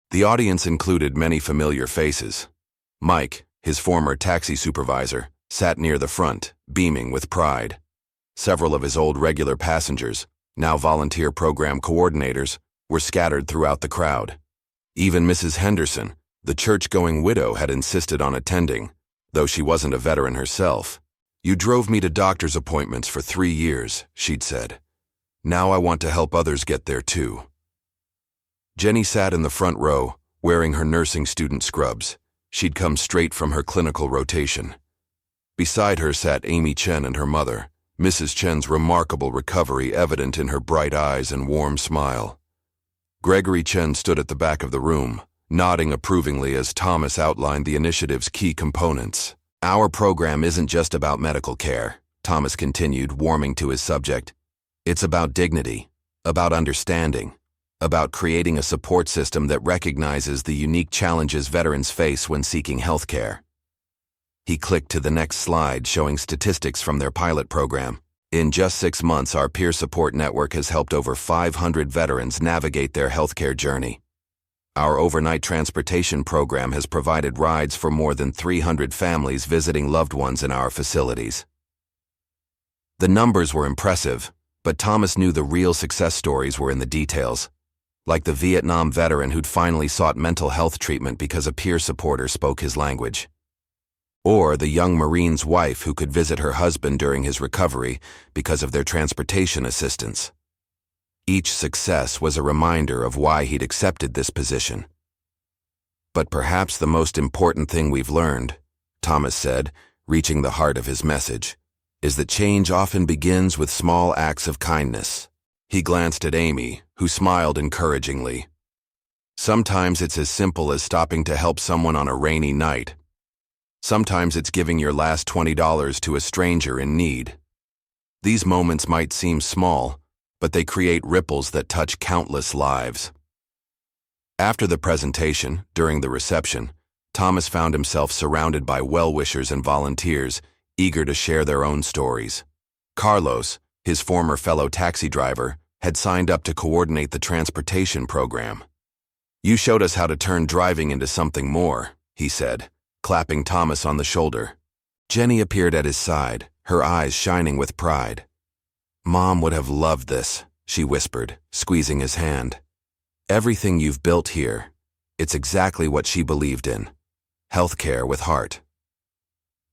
The audience included many familiar faces. Mike, his former taxi supervisor, sat near the front, beaming with pride. Several of his old regular passengers, now volunteer program coordinators, were scattered throughout the crowd. Even Mrs. Henderson, the church-going widow, had insisted on attending, though she wasn't a veteran herself. "You drove me to doctor's appointments for 3 years," she'd said. "Now I want to help others get there too." Jenny sat in the front row, wearing her nursing student scrubs. She'd come straight from her clinical rotation. Beside her sat Amy Chen and her mother, Mrs. Chen's remarkable recovery evident in her bright eyes and warm smile. Gregory Chen stood at the back of the room, nodding approvingly as Thomas outlined the initiative's key components. "Our program isn't just about medical care," Thomas continued, warming to his subject. "It's about dignity, about understanding, about creating a support system that recognizes the unique challenges veterans face when seeking health care." He clicked to the next slide, showing statistics from their pilot program. "In just 6 months, our peer support network has helped over 500 veterans navigate their healthcare journey. Our overnight transportation program has provided rides for more than 300 families visiting loved ones in our facilities." The numbers were impressive, but Thomas knew the real success stories were in the details, like the Vietnam veteran who'd finally sought mental health treatment because a peer supporter spoke his language. Or the young Marine's wife who could visit her husband during his recovery because of their transportation assistance. Each success was a reminder of why he'd accepted this position. "But perhaps the most important thing we've learned," Thomas said, reaching the heart of his message, "is that change often begins with small acts of kindness." He glanced at Amy, who smiled encouragingly. "Sometimes it's as simple as stopping to help someone on a rainy night. Sometimes it's giving your last $20 to a stranger in need. These moments might seem small, but they create ripples that touch countless lives." After the presentation, during the reception, Thomas found himself surrounded by well-wishers and volunteers, eager to share their own stories. Carlos, his former fellow taxi driver, had signed up to coordinate the transportation program. "You showed us how to turn driving into something more," he said, clapping Thomas on the shoulder. Jenny appeared at his side, her eyes shining with pride. "Mom would have loved this," she whispered, squeezing his hand. "Everything you've built here, it's exactly what she believed in. Healthcare with heart."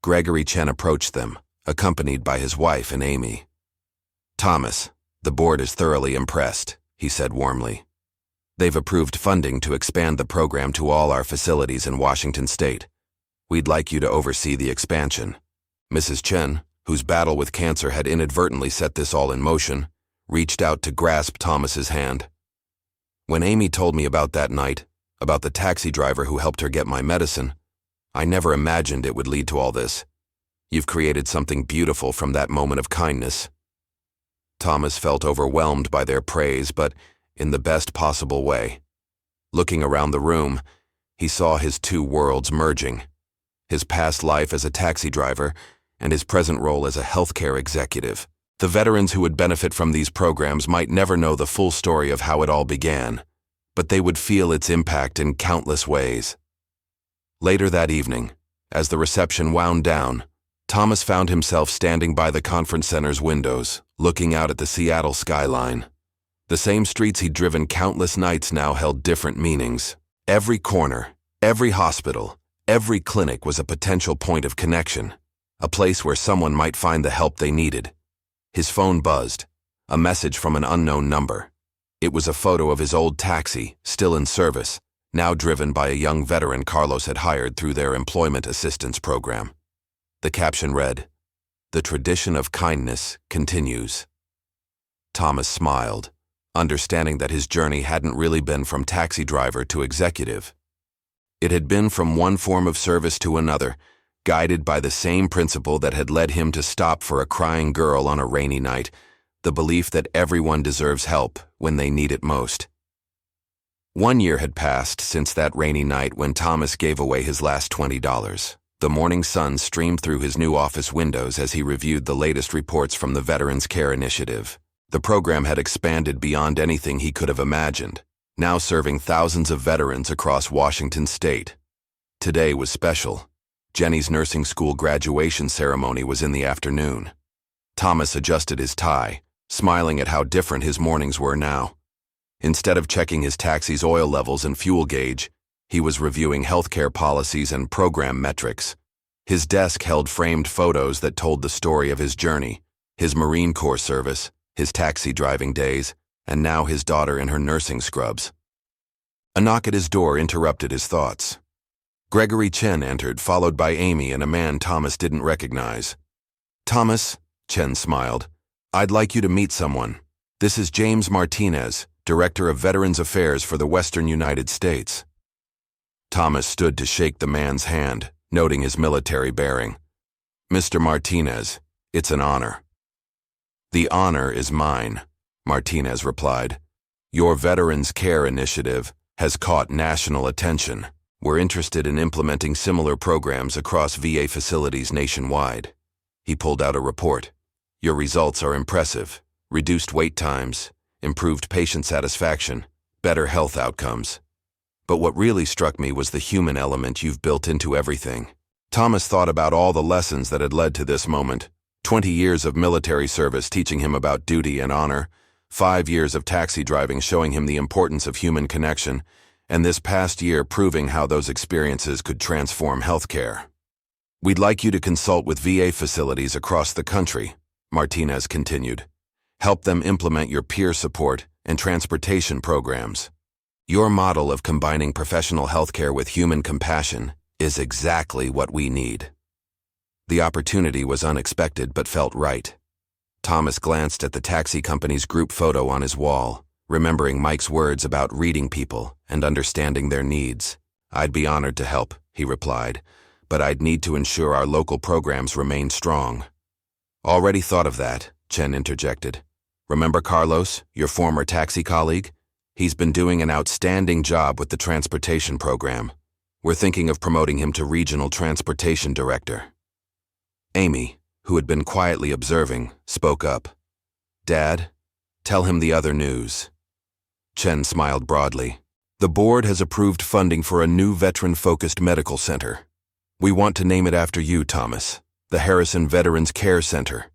Gregory Chen approached them, accompanied by his wife and Amy. "Thomas, the board is thoroughly impressed," he said warmly. "They've approved funding to expand the program to all our facilities in Washington State. We'd like you to oversee the expansion." Mrs. Chen, whose battle with cancer had inadvertently set this all in motion, reached out to grasp Thomas's hand. When Amy told me about that night, about the taxi driver who helped her get my medicine, I never imagined it would lead to all this. You've created something beautiful from that moment of kindness. Thomas felt overwhelmed by their praise, but in the best possible way. Looking around the room, he saw his two worlds merging. His past life as a taxi driver and his present role as a healthcare executive. The veterans who would benefit from these programs might never know the full story of how it all began, but they would feel its impact in countless ways. Later that evening, as the reception wound down, Thomas found himself standing by the conference center's windows, looking out at the Seattle skyline. The same streets he'd driven countless nights now held different meanings. Every corner, every hospital, every clinic was a potential point of connection, a place where someone might find the help they needed. His phone buzzed, a message from an unknown number. It was a photo of his old taxi, still in service, now driven by a young veteran Carlos had hired through their employment assistance program. The caption read, "The tradition of kindness continues." Thomas smiled, understanding that his journey hadn't really been from taxi driver to executive. It had been from one form of service to another, guided by the same principle that had led him to stop for a crying girl on a rainy night, the belief that everyone deserves help when they need it most. 1 year had passed since that rainy night when Thomas gave away his last $20. The morning sun streamed through his new office windows as he reviewed the latest reports from the Veterans Care Initiative. The program had expanded beyond anything he could have imagined, now serving thousands of veterans across Washington state. Today was special. Jenny's nursing school graduation ceremony was in the afternoon. Thomas adjusted his tie, smiling at how different his mornings were now. Instead of checking his taxi's oil levels and fuel gauge, he was reviewing healthcare policies and program metrics. His desk held framed photos that told the story of his journey, his Marine Corps service, his taxi driving days, and now his daughter in her nursing scrubs. A knock at his door interrupted his thoughts. Gregory Chen entered, followed by Amy and a man Thomas didn't recognize. "Thomas," Chen smiled, "I'd like you to meet someone. This is James Martinez, Director of Veterans Affairs for the Western United States." Thomas stood to shake the man's hand, noting his military bearing. "Mr. Martinez, it's an honor." "The honor is mine," Martinez replied. "Your Veterans Care Initiative has caught national attention. We're interested in implementing similar programs across VA facilities nationwide." He pulled out a report. "Your results are impressive. Reduced wait times, improved patient satisfaction, better health outcomes. But what really struck me was the human element you've built into everything." Thomas thought about all the lessons that had led to this moment. 20 years of military service teaching him about duty and honor, 5 years of taxi driving showing him the importance of human connection, and this past year proving how those experiences could transform healthcare. "We'd like you to consult with VA facilities across the country," Martinez continued. "Help them implement your peer support and transportation programs. Your model of combining professional healthcare with human compassion is exactly what we need." The opportunity was unexpected but felt right. Thomas glanced at the taxi company's group photo on his wall, remembering Mike's words about reading people and understanding their needs. "I'd be honored to help," he replied, "but I'd need to ensure our local programs remain strong." "Already thought of that," Chen interjected. "Remember Carlos, your former taxi colleague? He's been doing an outstanding job with the transportation program. We're thinking of promoting him to Regional Transportation Director." Amy, who had been quietly observing, spoke up. "Dad, tell him the other news." Chen smiled broadly. "The board has approved funding for a new veteran-focused medical center. We want to name it after you, Thomas, the Harrison Veterans Care Center.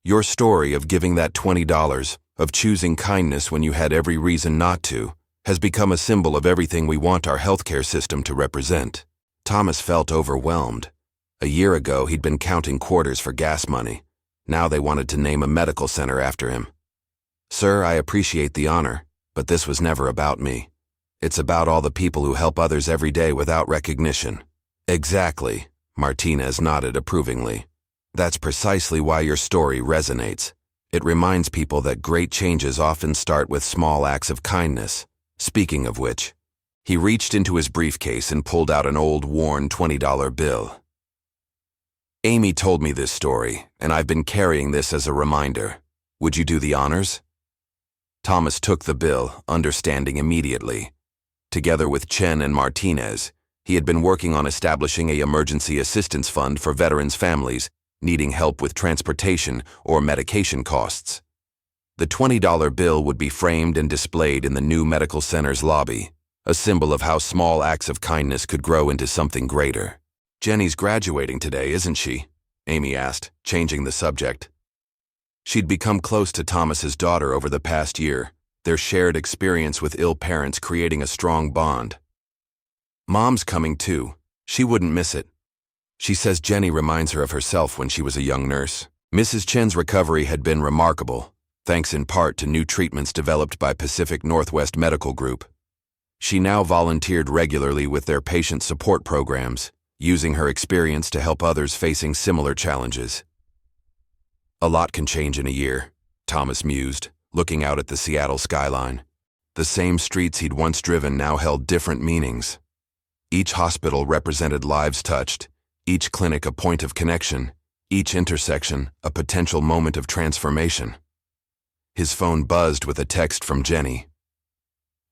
Your story of giving that $20, of choosing kindness when you had every reason not to, has become a symbol of everything we want our healthcare system to represent." Thomas felt overwhelmed. A year ago, he'd been counting quarters for gas money. Now they wanted to name a medical center after him. "Sir, I appreciate the honor, but this was never about me. It's about all the people who help others every day without recognition. Exactly, Martinez nodded approvingly. That's precisely why your story resonates. It reminds people that great changes often start with small acts of kindness. Speaking of which, he reached into his briefcase and pulled out an old, worn $20 bill. Amy told me this story, and I've been carrying this as a reminder. Would you do the honors? Thomas took the bill, understanding immediately. Together with Chen and Martinez, he had been working on establishing an emergency assistance fund for veterans' families needing help with transportation or medication costs. The $20 bill would be framed and displayed in the new medical center's lobby, a symbol of how small acts of kindness could grow into something greater. Jenny's graduating today, isn't she? Amy asked, changing the subject. She'd become close to Thomas's daughter over the past year, their shared experience with ill parents creating a strong bond. Mom's coming too. She wouldn't miss it. She says Jenny reminds her of herself when she was a young nurse. Mrs. Chen's recovery had been remarkable, thanks in part to new treatments developed by Pacific Northwest Medical Group. She now volunteered regularly with their patient support programs, using her experience to help others facing similar challenges. A lot can change in a year, Thomas mused, looking out at the Seattle skyline. The same streets he'd once driven now held different meanings. Each hospital represented lives touched, each clinic a point of connection, each intersection a potential moment of transformation. His phone buzzed with a text from Jenny.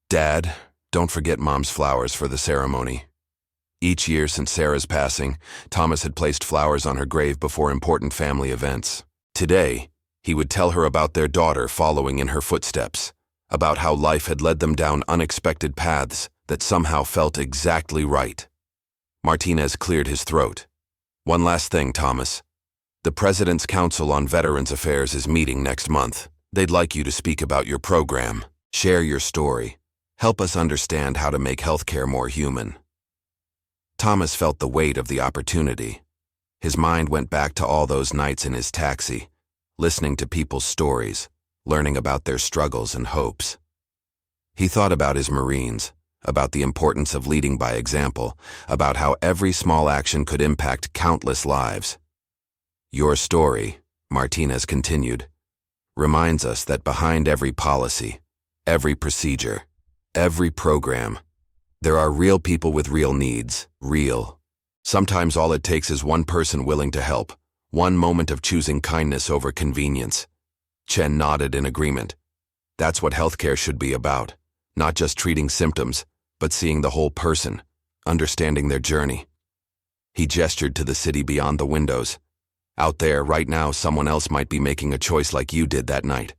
Dad, don't forget Mom's flowers for the ceremony. Each year since Sarah's passing, Thomas had placed flowers on her grave before important family events. Today, he would tell her about their daughter following in her footsteps, about how life had led them down unexpected paths that somehow felt exactly right. Martinez cleared his throat. One last thing, Thomas. The President's Council on Veterans Affairs is meeting next month. They'd like you to speak about your program, share your story, help us understand how to make healthcare more human. Thomas felt the weight of the opportunity. His mind went back to all those nights in his taxi, listening to people's stories, learning about their struggles and hopes. He thought about his Marines, about the importance of leading by example, about how every small action could impact countless lives. Your story, Martinez continued, reminds us that behind every policy, every procedure, every program, there are real people with real needs, real. Sometimes all it takes is one person willing to help, one moment of choosing kindness over convenience. Chen nodded in agreement. That's what healthcare should be about, not just treating symptoms, but seeing the whole person, understanding their journey. He gestured to the city beyond the windows. Out there, right now, someone else might be making a choice like you did that night.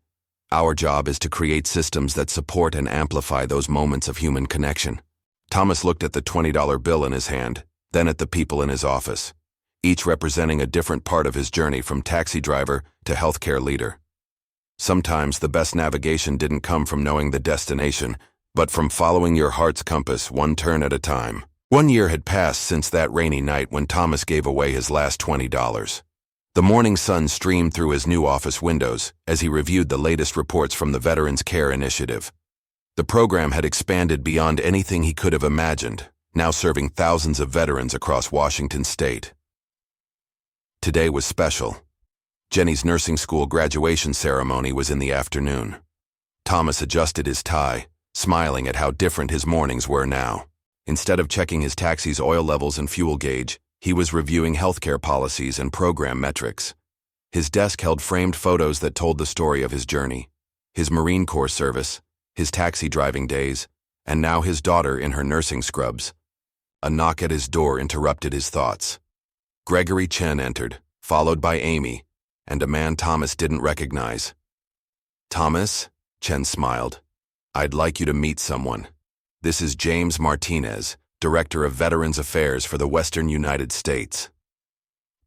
Our job is to create systems that support and amplify those moments of human connection. Thomas looked at the $20 bill in his hand, then at the people in his office, each representing a different part of his journey from taxi driver to healthcare leader. Sometimes the best navigation didn't come from knowing the destination, but from following your heart's compass one turn at a time. 1 year had passed since that rainy night when Thomas gave away his last $20. The morning sun streamed through his new office windows as he reviewed the latest reports from the Veterans Care Initiative. The program had expanded beyond anything he could have imagined, now serving thousands of veterans across Washington state. Today was special. Jenny's nursing school graduation ceremony was in the afternoon. Thomas adjusted his tie, smiling at how different his mornings were now. Instead of checking his taxi's oil levels and fuel gauge, he was reviewing healthcare policies and program metrics. His desk held framed photos that told the story of his journey, his Marine Corps service, his taxi driving days, and now his daughter in her nursing scrubs. A knock at his door interrupted his thoughts. Gregory Chen entered, followed by Amy, and a man Thomas didn't recognize. Thomas, Chen smiled. I'd like you to meet someone. This is James Martinez, Director of Veterans Affairs for the Western United States.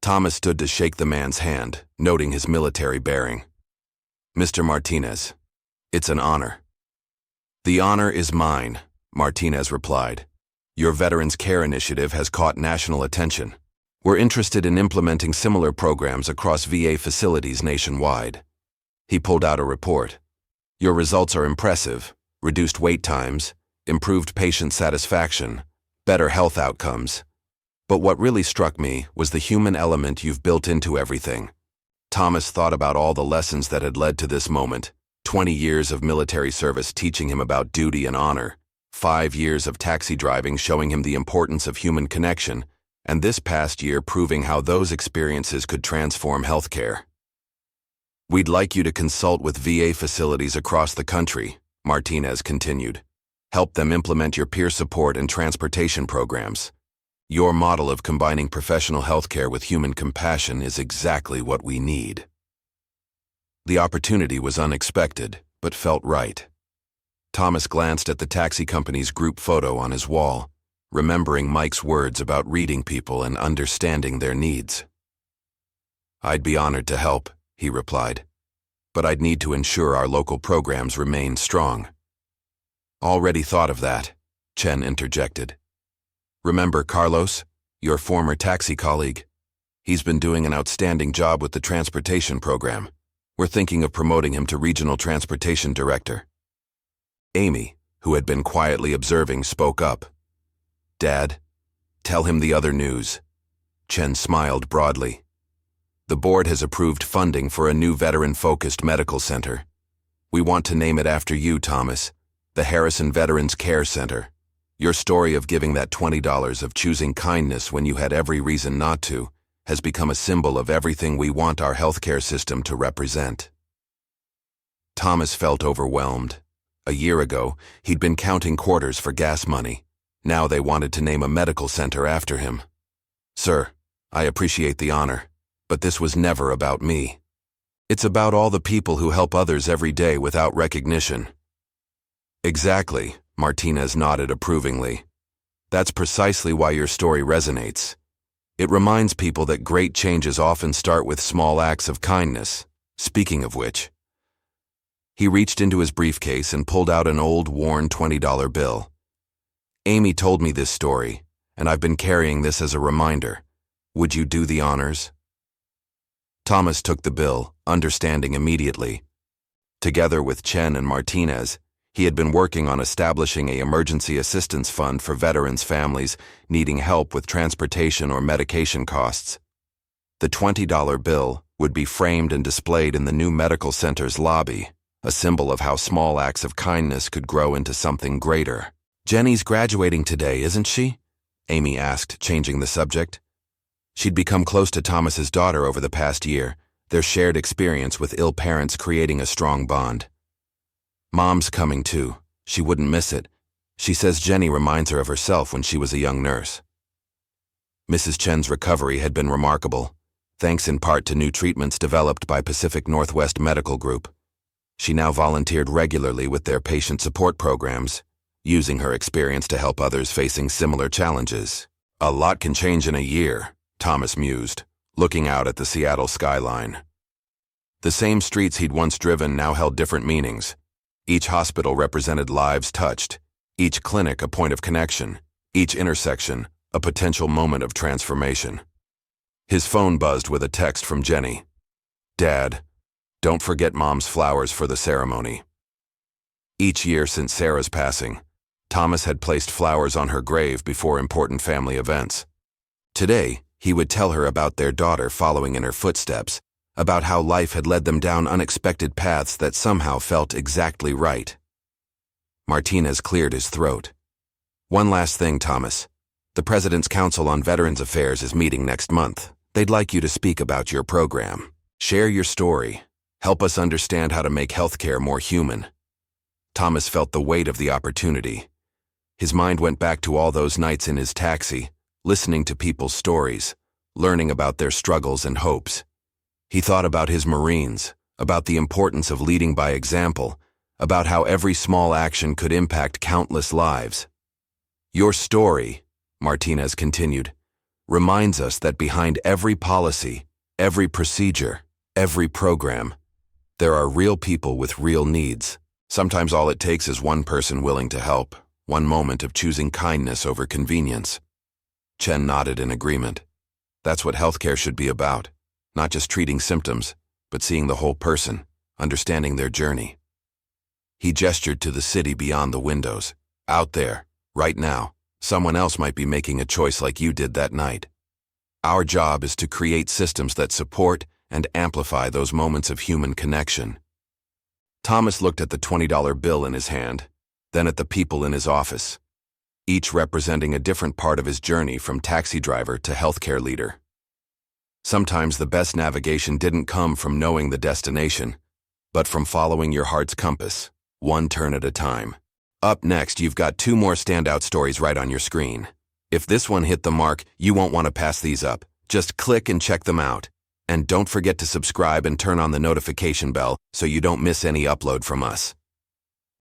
Thomas stood to shake the man's hand, noting his military bearing. Mr. Martinez, it's an honor. The honor is mine, Martinez replied. Your Veterans Care Initiative has caught national attention. We're interested in implementing similar programs across VA facilities nationwide. He pulled out a report. Your results are impressive. Reduced wait times, improved patient satisfaction, better health outcomes. But what really struck me was the human element you've built into everything. Thomas thought about all the lessons that had led to this moment. 20 years of military service teaching him about duty and honor, 5 years of taxi driving showing him the importance of human connection, and this past year proving how those experiences could transform healthcare. We'd like you to consult with VA facilities across the country, Martinez continued. Help them implement your peer support and transportation programs. Your model of combining professional healthcare with human compassion is exactly what we need. The opportunity was unexpected, but felt right. Thomas glanced at the taxi company's group photo on his wall, remembering Mike's words about reading people and understanding their needs. "I'd be honored to help," he replied, "but I'd need to ensure our local programs remain strong." "Already thought of that," Chen interjected. "Remember Carlos, your former taxi colleague? He's been doing an outstanding job with the transportation program. We're thinking of promoting him to regional transportation director." Amy, who had been quietly observing, spoke up. "Dad, tell him the other news." Chen smiled broadly. "The board has approved funding for a new veteran-focused medical center. We want to name it after you, Thomas, the Harrison Veterans Care Center. Your story of giving that $20, of choosing kindness when you had every reason not to, has become a symbol of everything we want our healthcare system to represent." Thomas felt overwhelmed. A year ago, he'd been counting quarters for gas money. Now they wanted to name a medical center after him. "Sir, I appreciate the honor, but this was never about me. It's about all the people who help others every day without recognition." "Exactly," Martinez nodded approvingly. "That's precisely why your story resonates. It reminds people that great changes often start with small acts of kindness. Speaking of which..." He reached into his briefcase and pulled out an old, worn $20 bill. "Amy told me this story, and I've been carrying this as a reminder. Would you do the honors?" Thomas took the bill, understanding immediately. Together with Chen and Martinez, he had been working on establishing an emergency assistance fund for veterans' families needing help with transportation or medication costs. The $20 bill would be framed and displayed in the new medical center's lobby, a symbol of how small acts of kindness could grow into something greater. "Jenny's graduating today, isn't she?" Amy asked, changing the subject. She'd become close to Thomas's daughter over the past year, their shared experience with ill parents creating a strong bond. "Mom's coming too. She wouldn't miss it. She says Jenny reminds her of herself when she was a young nurse." Mrs. Chen's recovery had been remarkable, thanks in part to new treatments developed by Pacific Northwest Medical Group. She now volunteered regularly with their patient support programs, using her experience to help others facing similar challenges. "A lot can change in a year," Thomas mused, looking out at the Seattle skyline. The same streets he'd once driven now held different meanings. Each hospital represented lives touched, each clinic a point of connection, each intersection a potential moment of transformation. His phone buzzed with a text from Jenny. "Dad, don't forget Mom's flowers for the ceremony." Each year since Sarah's passing, Thomas had placed flowers on her grave before important family events. Today, he would tell her about their daughter following in her footsteps, about how life had led them down unexpected paths that somehow felt exactly right. Martinez cleared his throat. "One last thing, Thomas. The President's Council on Veterans Affairs is meeting next month. They'd like you to speak about your program. Share your story. Help us understand how to make healthcare more human." Thomas felt the weight of the opportunity. His mind went back to all those nights in his taxi, listening to people's stories, learning about their struggles and hopes. He thought about his Marines, about the importance of leading by example, about how every small action could impact countless lives. "Your story," Martinez continued, "reminds us that behind every policy, every procedure, every program, there are real people with real needs. Sometimes all it takes is one person willing to help, one moment of choosing kindness over convenience." Chen nodded in agreement. That's what healthcare should be about. Not just treating symptoms, but seeing the whole person, understanding their journey. He gestured to the city beyond the windows. "Out there, right now, Someone else might be making a choice like you did that night. Our job is to create systems that support and amplify those moments of human connection. Thomas looked at the $20 bill in his hand, then at the people in his office, each representing a different part of his journey from taxi driver to healthcare leader. Sometimes the best navigation didn't come from knowing the destination, but from following your heart's compass, one turn at a time. Up next, you've got 2 more standout stories right on your screen. If this one hit the mark, you won't want to pass these up. Just click and check them out. And don't forget to subscribe and turn on the notification bell so you don't miss any upload from us.